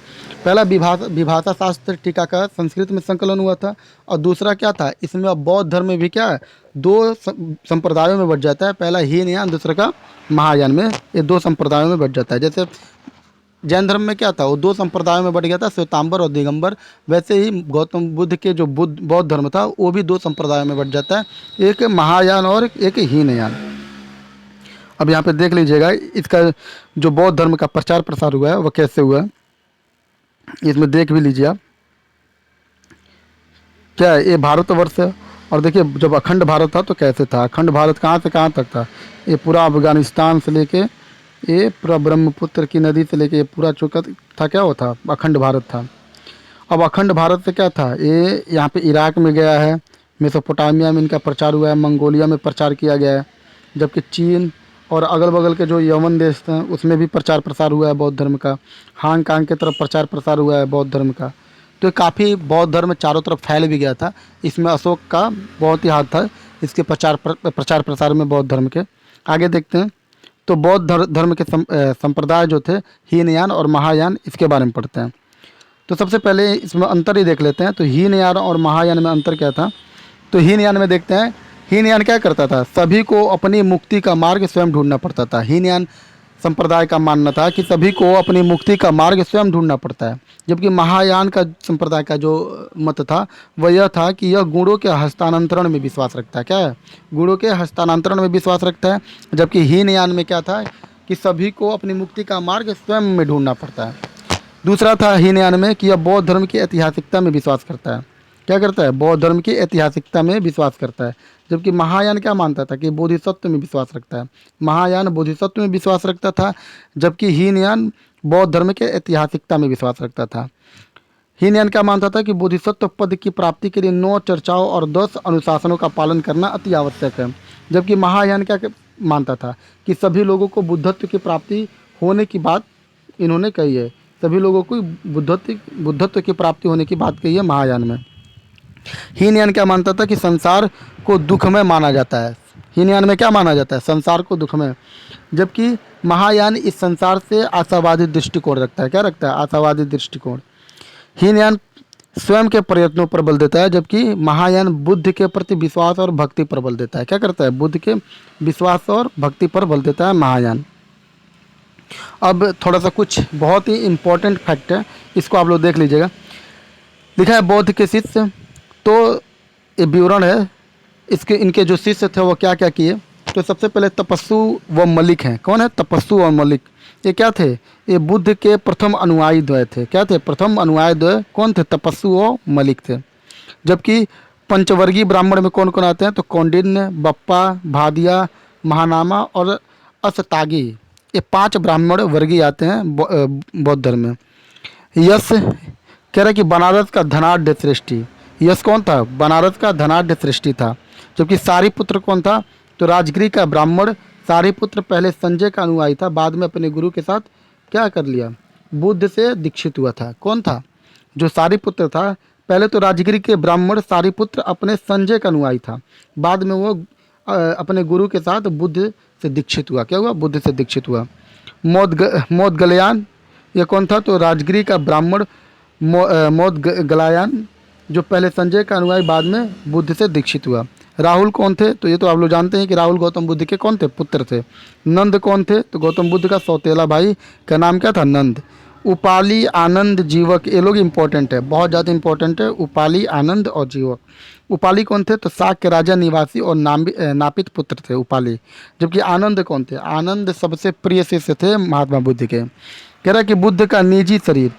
पहला विभाषा शास्त्र टीका का संस्कृत में संकलन हुआ था। और दूसरा क्या था? इसमें अब बौद्ध धर्म में भी क्या है? दो संप्रदायों में बट जाता है। पहला हीनयान, दूसरा का महायान में। ये दो संप्रदायों में बट जाता है। जैसे जैन धर्म में क्या था? वो दो संप्रदायों में बट गया था, श्वेतांबर और दिगंबर। वैसे ही गौतम बुद्ध के जो बौद्ध धर्म था वो भी दो संप्रदायों में बट जाता है, एक महायान और एक हीनयान। अब यहाँ पे देख लीजिएगा इसका जो बौद्ध धर्म का प्रचार प्रसार हुआ है वह कैसे हुआ है, इसमें देख भी लीजिए आप। क्या है? ये भारतवर्ष है। और देखिए जब अखंड भारत था तो कैसे था? अखंड भारत कहाँ से कहाँ तक था? ये पूरा अफगानिस्तान से लेके ये पूरा ब्रह्मपुत्र की नदी से लेके ये पूरा चुका था। क्या वो था? अखंड भारत था। अब अखंड भारत से क्या था? ये यहाँ पे इराक में गया है, मेसोपोटामिया में इनका प्रचार हुआ है, मंगोलिया में प्रचार किया गया है। जबकि चीन और अगल बगल के जो यमन देश थे उसमें भी प्रचार प्रसार हुआ है बौद्ध धर्म का। हांगकांग की तरफ प्रचार प्रसार हुआ है बौद्ध धर्म का। तो काफ़ी बौद्ध धर्म चारों तरफ फैल भी गया था। इसमें अशोक का बहुत ही हाथ था इसके प्रचार प्रसार में बौद्ध धर्म के। आगे देखते हैं तो बौद्ध धर्म के संप्रदाय जो थे हीनयान और महायान, इसके बारे में पढ़ते हैं। तो सबसे पहले इसमें अंतर ही देख लेते हैं। तो हीनयान और महायान में अंतर क्या था? तो हीनयान में देखते हैं, हीनयान क्या करता था? सभी को अपनी मुक्ति का मार्ग स्वयं ढूंढना पड़ता था। हीनयान संप्रदाय का मानना था कि सभी को अपनी मुक्ति का मार्ग स्वयं ढूंढना पड़ता है। जबकि महायान का संप्रदाय का जो मत था वह यह था कि यह गुणों के हस्तांतरण में विश्वास रखता है। क्या है? गुणों के हस्तांतरण में विश्वास रखता है। जबकि हीनयान में क्या था कि सभी को अपनी मुक्ति का मार्ग स्वयं में ढूंढना पड़ता है। दूसरा था हीनयान में कि यह बौद्ध धर्म की ऐतिहासिकता में विश्वास करता है। क्या करता है? बौद्ध धर्म की ऐतिहासिकता में विश्वास करता है। जबकि महायान क्या मानता था? कि बोधिसत्व में विश्वास रखता है। महायान बोधिसत्व में विश्वास रखता था, जबकि हीनयान बौद्ध धर्म के ऐतिहासिकता में विश्वास रखता था। हीनयान क्या मानता था? कि बोधिसत्व पद की प्राप्ति के लिए 9 चर्चाओं और 10 अनुशासनों का पालन करना अति आवश्यक है। जबकि महायान क्या मानता था? कि सभी लोगों को बुद्धत्व की प्राप्ति होने की बात इन्होंने कही है। सभी लोगों को बुद्धत्व की प्राप्ति होने की बात कही है महायान में। हीनयान क्या मानता था? कि संसार को दुखमय माना जाता है। हीनयान में क्या माना जाता है? संसार को दुखमय। जबकि महायान इस संसार से आशावादी दृष्टिकोण रखता है। क्या रखता है? आशावादी दृष्टिकोण। हीनयान स्वयं के प्रयत्नों पर बल देता है, जबकि महायान बुद्ध के प्रति विश्वास और भक्ति पर बल देता है। क्या करता है? बुद्ध के विश्वास और भक्ति पर बल देता है महायान। अब थोड़ा सा कुछ बहुत ही इम्पोर्टेंट फैक्ट है, इसको आप लोग देख लीजिएगा। लिखा है बौद्ध के शिष्य, तो ये विवरण है इसके। इनके जो शिष्य थे वो क्या क्या किए? तो सबसे पहले तपस्सु व मलिक हैं। कौन है? तपस्सु और मलिक। ये क्या थे? ये बुद्ध के प्रथम अनुयायी द्वय थे। क्या थे? प्रथम अनुयायी द्वय कौन थे? तपस्सु और मलिक थे। जबकि पंचवर्गीय ब्राह्मण में कौन कौन आते हैं? तो कौंडिन्य, बप्पा, भादिया, महानामा और असतागी, ये 5 ब्राह्मण वर्गीय आते हैं बौद्ध धर्म में। यश कह रहा है कि बनारस का धनाढ़ श्रेष्ठी। यश कौन था? बनारस का धनाढ़ श्रेष्ठी था। जबकि सारिपुत्र कौन था? तो राजगिरी का ब्राह्मण सारिपुत्र पहले संजय का अनुयायी था, बाद में अपने गुरु के साथ क्या कर लिया? बुद्ध से दीक्षित हुआ था। कौन था? जो सारिपुत्र था, पहले तो राजगिरी के ब्राह्मण सारिपुत्र अपने संजय का अनुयायी था, बाद में वो अपने गुरु के साथ बुद्ध से दीक्षित हुआ। क्या हुआ? बुद्ध से दीक्षित हुआ। मोदगलयान, ये कौन था? तो राजगिरी का ब्राह्मण मोदगलायन, जो पहले संजय का अनुयायी बाद में बुद्ध से दीक्षित हुआ। राहुल कौन थे? तो ये तो आप लोग जानते हैं कि राहुल गौतम बुद्ध के कौन थे? पुत्र थे। नंद कौन थे? तो गौतम बुद्ध का सौतेला भाई का नाम क्या था? नंद। उपाली, आनंद, जीवक, ये लोग इंपॉर्टेंट है, बहुत ज़्यादा इंपॉर्टेंट है। उपाली, आनंद और जीवक। उपाली कौन थे? तो साक के राजा निवासी और नापित पुत्र थे उपाली। जबकि आनंद कौन थे? आनंद सबसे प्रिय शिष्य थे महात्मा बुद्ध के। कह रहा है कि बुद्ध का निजी शरीर,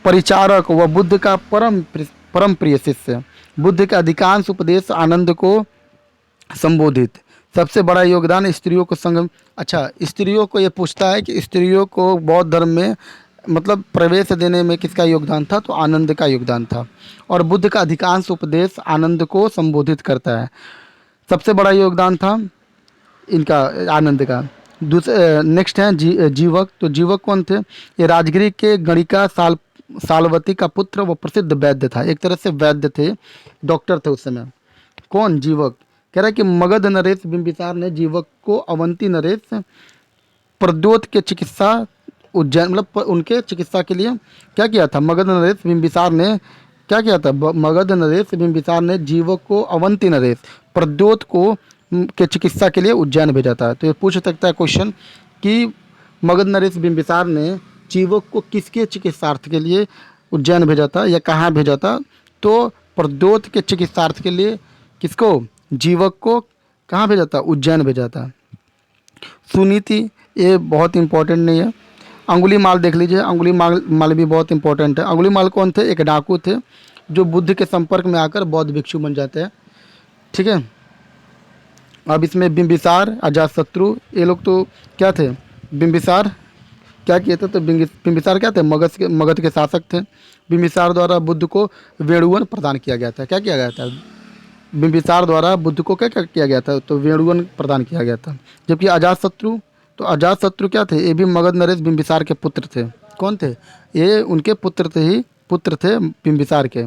परिचारक व बुद्ध का परम प्रिय शिष्य। बुद्ध के अधिकांश उपदेश आनंद को संबोधित। सबसे बड़ा योगदान स्त्रियों को संगम। अच्छा, स्त्रियों को ये पूछता है कि स्त्रियों को बौद्ध धर्म में मतलब प्रवेश देने में किसका योगदान था? तो आनंद का योगदान था। और बुद्ध का अधिकांश उपदेश आनंद को संबोधित करता है। सबसे बड़ा योगदान था इनका, आनंद का। दूसरे नेक्स्ट है जीवक। तो जीवक कौन थे? ये राजगिरी के गणिका सालवती का पुत्र, वो प्रसिद्ध वैद्य था, एक तरह से वैद्य थे, डॉक्टर थे उस समय। कौन? जीवक। कह रहा है कि मगध नरेश बिंबिसार ने जीवक को अवंती नरेश प्रद्योत के चिकित्सा उज्जैन, मतलब उनके चिकित्सा के लिए क्या किया था? मगध नरेश बिंबिसार ने क्या किया था? मगध नरेश बिंबिसार ने जीवक को अवंती नरेश प्रद्योत को के चिकित्सा के लिए उज्जैन भेजा था। तो ये पूछ सकता है क्वेश्चन कि मगध नरेश बिंबिसार ने जीवक को किसके चिकित्सार्थ के लिए उज्जैन भेजा था या कहाँ भेजा था? तो प्रद्योत के चिकित्सार्थ के लिए किसको? जीवक को कहाँ भेजा था? उज्जैन भेजा था। सुनीति, ये बहुत इंपॉर्टेंट नहीं है। अंगुलीमाल देख लीजिए, अंगुलीमाल भी बहुत इंपॉर्टेंट है। अंगुलीमाल कौन थे? एक डाकू थे जो बुद्ध के संपर्क में आकर बौद्ध भिक्षु बन जाते हैं। ठीक है। अब इसमें बिंबिसार, अजातशत्रु, ये लोग तो क्या थे? बिंबिसार क्या किए थे? तो बिंबिसार क्या थे? मगध के शासक थे। बिंबिसार द्वारा बुद्ध को वेणुवन प्रदान किया गया था। क्या किया गया था? बिंबिसार द्वारा बुद्ध को क्या क्या किया गया था? तो वेणुवन प्रदान किया गया था। जबकि अजातशत्रु, तो अजातशत्रु क्या थे? ये भी मगध नरेश बिंबिसार के पुत्र थे। कौन थे? ये उनके पुत्र थे बिंबिसार के।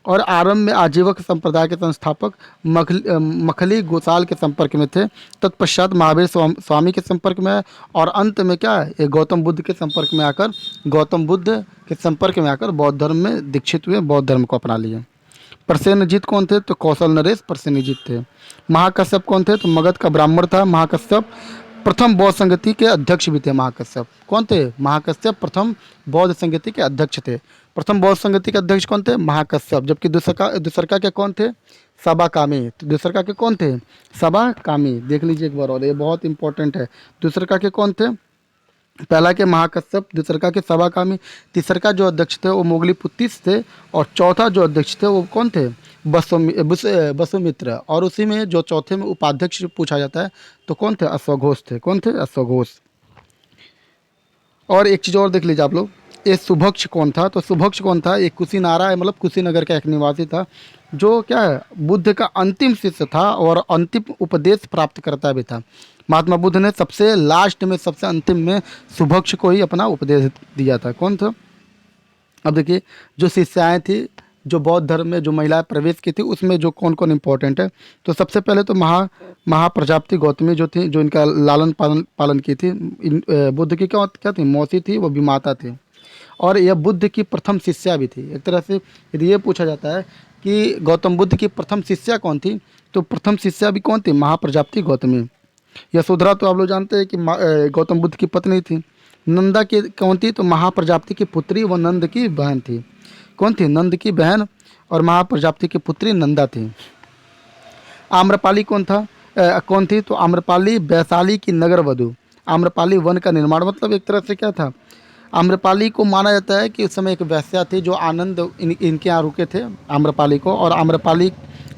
और आरंभ में आजीवक संप्रदाय के संस्थापक मखली गोसाल के संपर्क में थे। तत्पश्चात महावीर स्वामी के संपर्क में आए और अंत में क्या है? ये गौतम बुद्ध के संपर्क में आकर बौद्ध धर्म में दीक्षित हुए, बौद्ध धर्म को अपना लिए। प्रसेनजीत कौन थे? तो कौशल नरेश प्रसेनजीत थे। महाकश्यप कौन थे? तो मगध का ब्राह्मण था महाकश्यप। प्रथम बौद्ध संगति के अध्यक्ष भी थे महाकश्यप। कौन थे? महाकश्यप प्रथम बौद्ध संगति के अध्यक्ष थे। प्रथम बौद्ध संगति के अध्यक्ष कौन थे? महाकश्यप। जबकि दूसरका के कौन थे? सबाकामी। तो दूसरका के कौन थे? सबाकामी। देख लीजिए एक बार और, ये बहुत इंपॉर्टेंट है। दूसरका के कौन थे? पहला के महाकश्यप, दूसरका के सबाकामी, तीसरका जो अध्यक्ष थे वो मोगलीपुत्तिस थे और चौथा जो अध्यक्ष थे वो कौन थे? वसुमित्र। और उसी में जो चौथे में उपाध्यक्ष पूछा जाता है तो कौन थे? अश्वघोष थे। कौन थे? अश्वघोष। और एक चीज़ और देख लीजिए आप लोग, ये सुभक्ष कौन था? तो सुभक्ष कौन था? एक कुशीनारा है, मतलब कुशीनगर का एक निवासी था, जो क्या है? बुद्ध का अंतिम शिष्य था और अंतिम उपदेश प्राप्त करता भी था। महात्मा बुद्ध ने सबसे लास्ट में, सबसे अंतिम में सुभक्ष को ही अपना उपदेश दिया था। कौन था? अब देखिए, जो शिष्याएँ थी, जो बौद्ध धर्म में जो महिलाएं प्रवेश की थी, उसमें जो कौन कौन इंपॉर्टेंट है? तो सबसे पहले तो महाप्रजापति गौतमी जो थी, जो इनका लालन पालन की थी। बुद्ध की क्या थी? मौसी थी, वो भी माता थी। और यह बुद्ध की प्रथम शिष्या भी थी। एक तरह से यदि ये पूछा जाता है कि गौतम बुद्ध की प्रथम शिष्या कौन थी, तो प्रथम शिष्या भी कौन थी? महाप्रजापति गौतमी। यशोधरा तो आप लोग जानते हैं कि गौतम बुद्ध की पत्नी थी। नंदा की कौन थी? तो महाप्रजापति की पुत्री व नंद की बहन थी। कौन थी? नंद की बहन और महाप्रजापति की पुत्री नंदा थी। आम्रपाली कौन थी? तो आम्रपाली वैशाली की नगर वधु। आम्रपाली वन का निर्माण, मतलब एक तरह से क्या था? आम्रपाली को माना जाता है कि उस समय एक वैश्या थी जो आनंद इनके यहाँ रुके थे आम्रपाली को, और आम्रपाली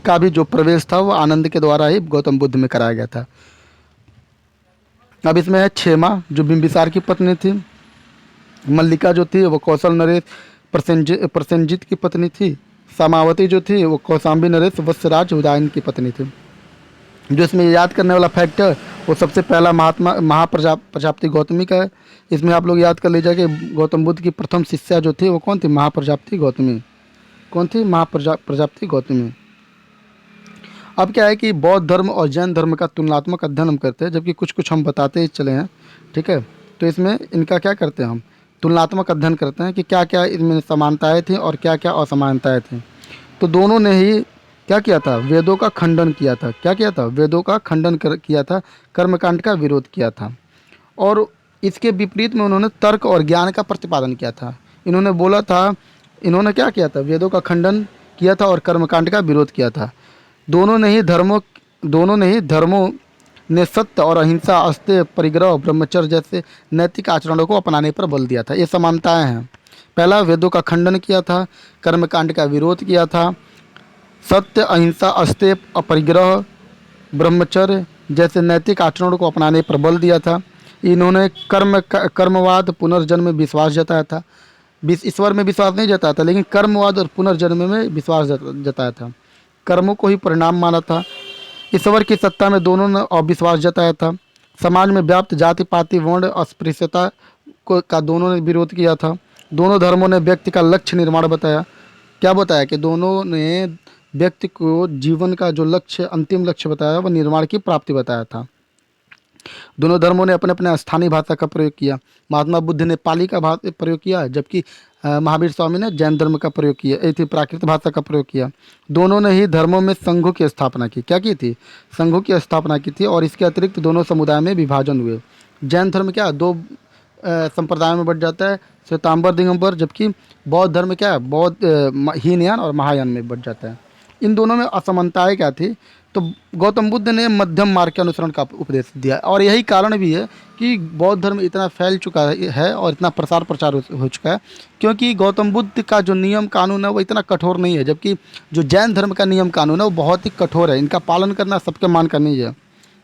का भी जो प्रवेश था वो आनंद के द्वारा ही गौतम बुद्ध में कराया गया था। अब इसमें है क्षेमा, जो बिंबिसार की पत्नी थी। मल्लिका जो थी वो कौशल नरेश प्रसेनजीत की पत्नी थी। समावती जो थी वो कौशाम्बी नरेश वत्सराज उदयन की पत्नी थी। जो इसमें याद करने वाला फैक्ट है वो सबसे पहला महाप्रजापति गौतमी का है। इसमें आप लोग याद कर लीजिए कि गौतम बुद्ध की प्रथम शिष्या जो थी वो कौन थी? महाप्रजापति गौतमी। कौन थी? महाप्रजापति गौतमी। अब क्या है कि बौद्ध धर्म और जैन धर्म का तुलनात्मक अध्ययन हम करते हैं, जबकि कुछ कुछ हम बताते ही चले हैं। ठीक है, तो इसमें इनका क्या करते हैं, हम तुलनात्मक अध्ययन करते हैं कि क्या क्या इनमें समानताएं थी और क्या क्या असमानताएं थी। तो दोनों ने ही क्या किया था, वेदों का खंडन किया था। क्या किया था, वेदों का खंडन किया था, कर्मकांड का विरोध किया था। और इसके विपरीत में उन्होंने तर्क और ज्ञान का प्रतिपादन किया था। इन्होंने बोला था, इन्होंने क्या किया था, वेदों का खंडन किया था और कर्मकांड का विरोध किया था। दोनों ने ही धर्मों ने सत्य और अहिंसा, अस्तेय, परिग्रह, ब्रह्मचर्य जैसे नैतिक आचरणों को अपनाने पर बल दिया था। ये समानताएं हैं। पहला, वेदों का खंडन किया था, कर्मकांड का विरोध किया था, सत्य, अहिंसा, अस्तेय, अपरिग्रह, ब्रह्मचर्य जैसे नैतिक आचरणों को अपनाने पर बल दिया था। इन्होंने कर्मवाद, पुनर्जन्म में विश्वास जताया था। ईश्वर में विश्वास नहीं जताया था, लेकिन कर्मवाद और पुनर्जन्म में विश्वास जताया था। कर्मों को ही परिणाम माना था। ईश्वर की सत्ता में दोनों ने अविश्वास जताया था। समाज में व्याप्त जाति पाति वर्ण अस्पृश्यता को का दोनों ने विरोध किया था। दोनों धर्मों ने व्यक्ति का लक्ष्य निर्माण बताया। क्या बताया कि दोनों ने व्यक्ति को जीवन का जो लक्ष्य, अंतिम लक्ष्य बताया, वह निर्माण की प्राप्ति बताया था। दोनों धर्मों ने अपने अपने स्थानीय भाषा का प्रयोग किया। महात्मा बुद्ध ने पाली का प्रयोग किया, जबकि महावीर स्वामी ने जैन धर्म का प्रयोग किया, थी प्राकृत भाषा का प्रयोग किया। दोनों ने ही धर्मों में संघों की स्थापना की। क्या की थी, संघों की स्थापना की थी। और इसके अतिरिक्त दोनों समुदाय में विभाजन हुए। जैन धर्म क्या दो संप्रदायों में बढ़ जाता है, श्वेतांबर दिगंबर, जबकि बौद्ध धर्म क्या है, हीनयान और महायान में बढ़ जाता है। इन दोनों में असमानताएं क्या थी, तो गौतम बुद्ध ने मध्यम मार्ग के अनुसरण का उपदेश दिया। और यही कारण भी है कि बौद्ध धर्म इतना फैल चुका है और इतना प्रसार प्रचार हो चुका है, क्योंकि गौतम बुद्ध का जो नियम कानून है वो इतना कठोर नहीं है, जबकि जो जैन धर्म का नियम कानून है वो बहुत ही कठोर है। इनका पालन करना सबके मान का नहीं है।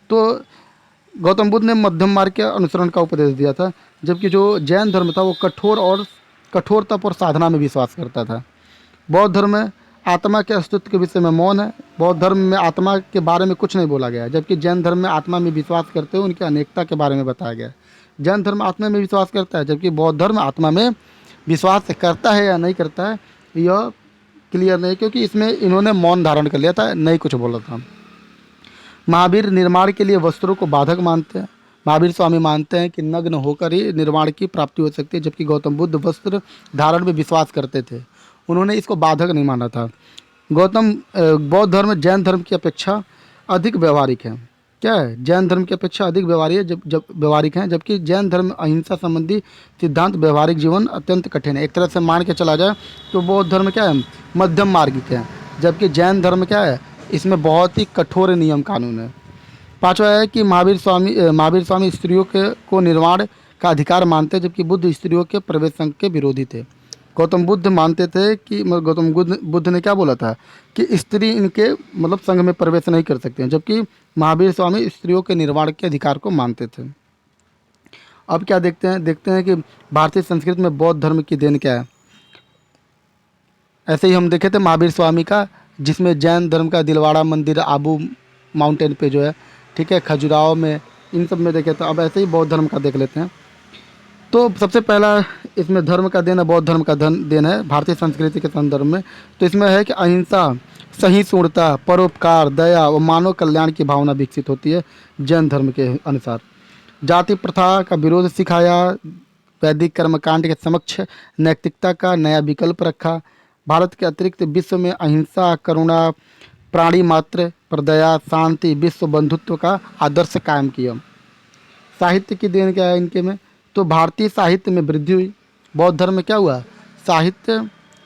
तो गौतम बुद्ध ने मध्यम मार्ग के अनुसरण का उपदेश दिया था, जबकि जो जैन धर्म था वो कठोर तप और साधना में विश्वास करता था। बौद्ध धर्म में आत्मा के अस्तित्व के विषय में मौन है। बौद्ध धर्म में आत्मा के बारे में कुछ नहीं बोला गया है, जबकि जैन धर्म में आत्मा में विश्वास करते हुए उनकी अनेकता के बारे में बताया गया है। जैन धर्म आत्मा में विश्वास करता है, जबकि बौद्ध धर्म आत्मा में विश्वास करता है या नहीं करता है यह क्लियर नहीं, क्योंकि इसमें इन्होंने मौन धारण कर लिया था, नहीं कुछ बोला था। महावीर निर्माण के लिए वस्त्रों को बाधक मानते हैं। महावीर स्वामी मानते हैं कि नग्न होकर ही निर्माण की प्राप्ति हो सकती है, जबकि गौतम बुद्ध वस्त्र धारण में विश्वास करते थे, उन्होंने इसको बाधक नहीं माना था। बौद्ध धर्म जैन धर्म की अपेक्षा अधिक व्यवहारिक है। क्या है, जैन धर्म की अपेक्षा अधिक व्यवहारिक है, जब व्यवहारिक हैं, जबकि जैन धर्म अहिंसा संबंधी सिद्धांत व्यवहारिक जीवन अत्यंत कठिन है। एक तरह से मान के चला जाए तो बौद्ध धर्म क्या है, मध्यम मार्गिक है, जबकि जैन धर्म क्या है, इसमें बहुत ही कठोर नियम कानून है। पांचवा है कि महावीर स्वामी स्त्रियों को निर्माण का अधिकार मानते हैं, जबकि बुद्ध स्त्रियों के प्रवेश संघ के विरोधी थे। गौतम बुद्ध मानते थे कि गौतम बुद्ध ने क्या बोला था कि स्त्री इनके संघ में प्रवेश नहीं कर सकते हैं, जबकि महावीर स्वामी स्त्रियों के निर्माण के अधिकार को मानते थे। अब क्या देखते हैं कि भारतीय संस्कृति में बौद्ध धर्म की देन क्या है। ऐसे ही हम देखे थे महावीर स्वामी का, जिसमें जैन धर्म का दिलवाड़ा मंदिर आबू माउंटेन पे जो है, ठीक है, खजुराहो में, इन सब में देखे। तो अब ऐसे ही बौद्ध धर्म का देख लेते हैं। तो सबसे पहला इसमें धर्म का देन है, बौद्ध धर्म का देन है भारतीय संस्कृति के संदर्भ में। तो इसमें है कि अहिंसा, सहिष्णुता, परोपकार, दया और मानव कल्याण की भावना विकसित होती है जैन धर्म के अनुसार। जाति प्रथा का विरोध सिखाया, वैदिक कर्मकांड के समक्ष नैतिकता का नया विकल्प रखा। भारत के अतिरिक्त विश्व में अहिंसा, करुणा, प्राणी मात्र पर दया, शांति, विश्व बंधुत्व का आदर्श कायम किया। साहित्य की देन क्या है इनके में, तो भारतीय साहित्य में वृद्धि हुई। बौद्ध धर्म में क्या हुआ,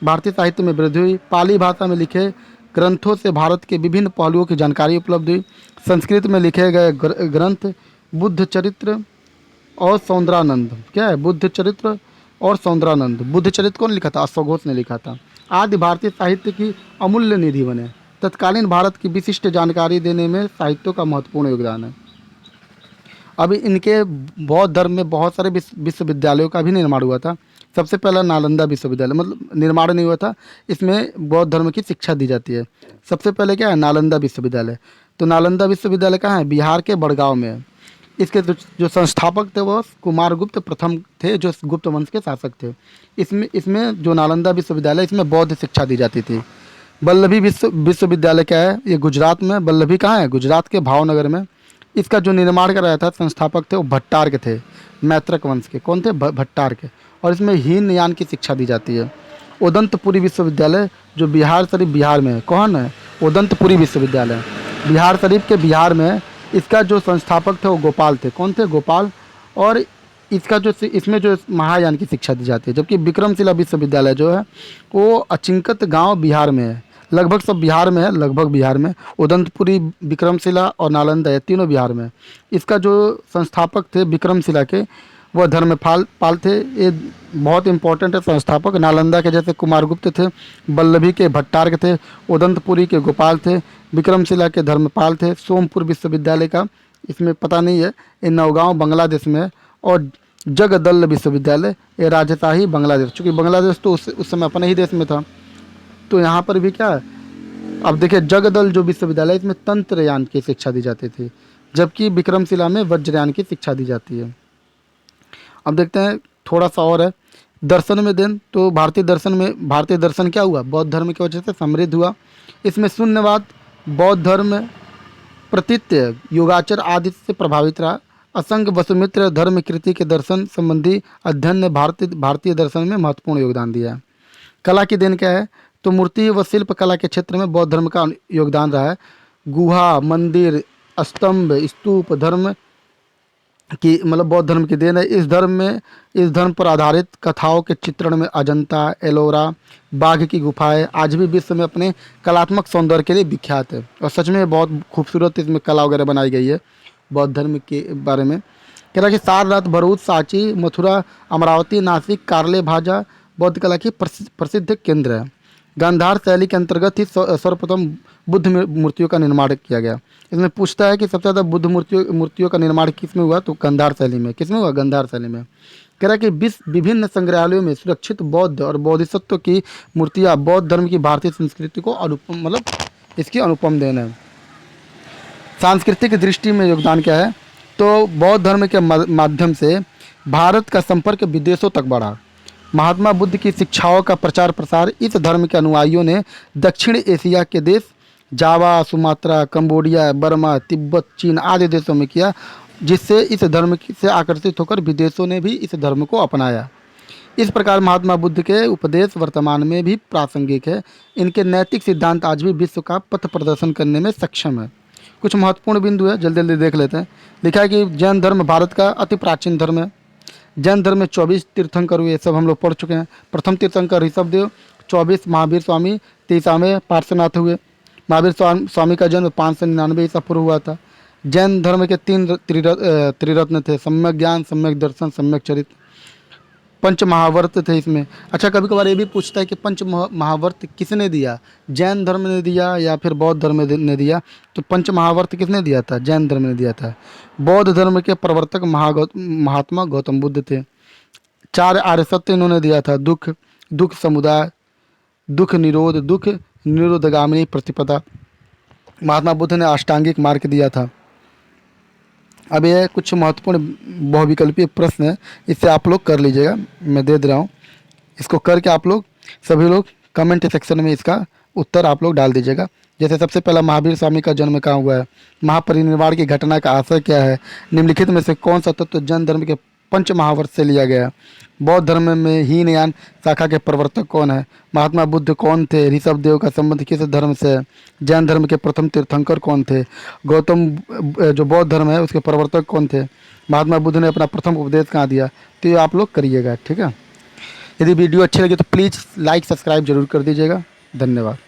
भारतीय साहित्य में वृद्धि हुई। पाली भाषा में लिखे ग्रंथों से भारत के विभिन्न पहलुओं की जानकारी उपलब्ध हुई। संस्कृत में लिखे गए ग्रंथ बुद्ध चरित्र और सौंदरानंद, क्या है, बुद्ध चरित्र और सौंदरानंद। बुद्ध चरित्र कौन लिखा था, अश्वघोष ने लिखा था। आदि भारतीय साहित्य की अमूल्य निधि बने। तत्कालीन भारत की विशिष्ट जानकारी देने में साहित्यों का महत्वपूर्ण योगदान है। अभी इनके बौद्ध धर्म में बहुत सारे विश्वविद्यालयों का भी निर्माण हुआ था। सबसे पहला नालंदा विश्वविद्यालय, निर्माण नहीं हुआ था, इसमें बौद्ध धर्म की शिक्षा दी जाती है। सबसे पहले क्या है, नालंदा विश्वविद्यालय। तो नालंदा विश्वविद्यालय कहाँ है, बिहार के बड़गांव में है। इसके जो संस्थापक थे वो कुमारगुप्त प्रथम थे, जो गुप्त वंश के शासक थे। इसमें जो नालंदा विश्वविद्यालय, इसमें बौद्ध शिक्षा दी जाती थी। वल्लभी विश्वविद्यालय क्या है, ये गुजरात में, वल्लभी कहाँ है, गुजरात के भावनगर में। इसका जो निर्माण कराया था, संस्थापक थे वो भट्टार्क थे, मैत्रक वंश के। कौन थे, भट्टार्क। और इसमें हीनयान की शिक्षा दी जाती है। उदंतपुरी विश्वविद्यालय जो बिहार शरीफ बिहार में है, कौन है, उदंतपुरी विश्वविद्यालय बिहार शरीफ के बिहार में है। इसका जो संस्थापक थे वो गोपाल थे। कौन थे, गोपाल। और इसका जो इसमें जो महायान की शिक्षा दी जाती है। जबकि विक्रमशिला विश्वविद्यालय जो है वो अचिंकत गांव बिहार में है। लगभग सब बिहार में है, लगभग बिहार में। उदंतपुरी, विक्रमशिला और नालंदा, ये तीनों बिहार में है। इसका जो संस्थापक थे विक्रमशिला के, वह धर्मपाल पाल थे। ये बहुत इंपॉर्टेंट है संस्थापक। नालंदा के जैसे कुमारगुप्त थे, वल्लभी के भट्टार्क थे, उदंतपुरी के गोपाल थे, विक्रमशिला के धर्मपाल थे। सोमपुर विश्वविद्यालय का इसमें पता नहीं है, ये नौगांव बांग्लादेश में है। और जगदल विश्वविद्यालय ये राजशाही बांग्लादेश, चूँकि बांग्लादेश तो उस समय अपने ही देश में था, तो यहाँ पर भी क्या है, अब देखिए जगदल जो विश्वविद्यालय, इसमें तंत्रयान की शिक्षा दी जाती थी, जबकि विक्रमशिला में वज्रयान की शिक्षा दी जाती है। अब देखते हैं थोड़ा सा और है दर्शन में देन। तो भारतीय दर्शन क्या हुआ, बौद्ध धर्म की वजह से समृद्ध हुआ। इसमें शून्यवाद, बौद्ध धर्म, प्रतीत्य, योगाचर आदि से प्रभावित रहा। असंग वसुमित्र धर्म कृति के दर्शन संबंधी अध्ययन ने भारतीय दर्शन में महत्वपूर्ण योगदान दिया है। कला की देन क्या है, तो मूर्ति व शिल्प कला के क्षेत्र में बौद्ध धर्म का योगदान रहा है। गुहा, मंदिर, स्तंभ, स्तूप धर्म की मतलब बौद्ध धर्म की देन है। इस धर्म पर आधारित कथाओं के चित्रण में अजंता, एलोरा, बाघ की गुफाएं आज भी विश्व में अपने कलात्मक सौंदर्य के लिए विख्यात है। और सच में बहुत खूबसूरत इसमें कला वगैरह बनाई गई है बौद्ध धर्म के बारे में। कह रहा है कि सारनाथ, भरूच, सांची, मथुरा, अमरावती, नासिक, कार्ले भाजा बौद्ध कला की प्रसिद्ध केंद्र है। गांधार शैली के अंतर्गत ही सर्वप्रथम बुद्ध मूर्तियों का निर्माण किया गया। इसमें पूछता है कि सबसे ज़्यादा बुद्ध मूर्तियों का निर्माण किस में हुआ, तो गांधार शैली में। किस में हुआ, गांधार शैली में। कह रहा है कि विभिन्न संग्रहालयों में सुरक्षित बौद्ध और बोधिसत्व की मूर्तियाँ बौद्ध धर्म की भारतीय संस्कृति को इसकी अनुपम देन है। सांस्कृतिक दृष्टि में योगदान क्या है, तो बौद्ध धर्म के माध्यम से भारत का संपर्क विदेशों तक बढ़ा। महात्मा बुद्ध की शिक्षाओं का प्रचार प्रसार इस धर्म के अनुयायियों ने दक्षिण एशिया के देश जावा, सुमात्रा, कंबोडिया, बर्मा, तिब्बत, चीन आदि देशों में किया, जिससे इस धर्म से आकर्षित होकर विदेशों ने भी इस धर्म को अपनाया। इस प्रकार महात्मा बुद्ध के उपदेश वर्तमान में भी प्रासंगिक है। इनके नैतिक सिद्धांत आज भी विश्व का पथ प्रदर्शन करने में सक्षम है। कुछ महत्वपूर्ण बिंदु है, जल्दी जल्दी देख लेते हैं। लिखा है कि जैन धर्म भारत का अति प्राचीन धर्म है। जैन धर्म में 24 तीर्थंकर हुए, सब हम लोग पढ़ चुके हैं। प्रथम तीर्थंकर ऋषभदेव, 24 महावीर स्वामी, 30वें पार्श्वनाथ हुए। महावीर स्वामी का जन्म 599 ईसा पूर्व हुआ था। जैन धर्म के 3 त्रिरत्न थे, सम्यक ज्ञान, सम्यक दर्शन, सम्यक चरित्र। पंच महावर्त थे इसमें। अच्छा, कभी कभार ये भी पूछता है कि पंच महावर्त किसने दिया, जैन धर्म ने दिया या फिर बौद्ध धर्म ने दिया। तो पंच महावर्त किसने दिया था, जैन धर्म ने दिया था। बौद्ध धर्म के प्रवर्तक महात्मा गौतम बुद्ध थे। 4 आर्य सत्य इन्होंने दिया था, दुख समुदाय, दुख निरोधगामिनी प्रतिपदा। महात्मा बुद्ध ने अष्टांगिक मार्ग दिया था। अब यह कुछ महत्वपूर्ण बहुविकल्पीय प्रश्न है, इससे आप लोग कर लीजिएगा, मैं दे रहा हूँ। इसको करके आप लोग सभी लोग कमेंट सेक्शन में इसका उत्तर आप लोग डाल दीजिएगा। जैसे सबसे पहला, महावीर स्वामी का जन्म कहाँ हुआ है, महापरिनिर्वाण की घटना का आशय क्या है, निम्नलिखित में से कौन सा तत्व जैन धर्म के पंच महावर्त से लिया गया, बौद्ध धर्म में हीनयान शाखा के प्रवर्तक कौन है, महात्मा बुद्ध कौन थे, ऋषभदेव का संबंध किस धर्म से है, जैन धर्म के प्रथम तीर्थंकर कौन थे, गौतम जो बौद्ध धर्म है उसके प्रवर्तक कौन थे, महात्मा बुद्ध ने अपना प्रथम उपदेश कहाँ दिया। तो ये आप लोग करिएगा, ठीक है। यदि वीडियो अच्छी लगी तो प्लीज़ लाइक सब्सक्राइब जरूर कर दीजिएगा। धन्यवाद।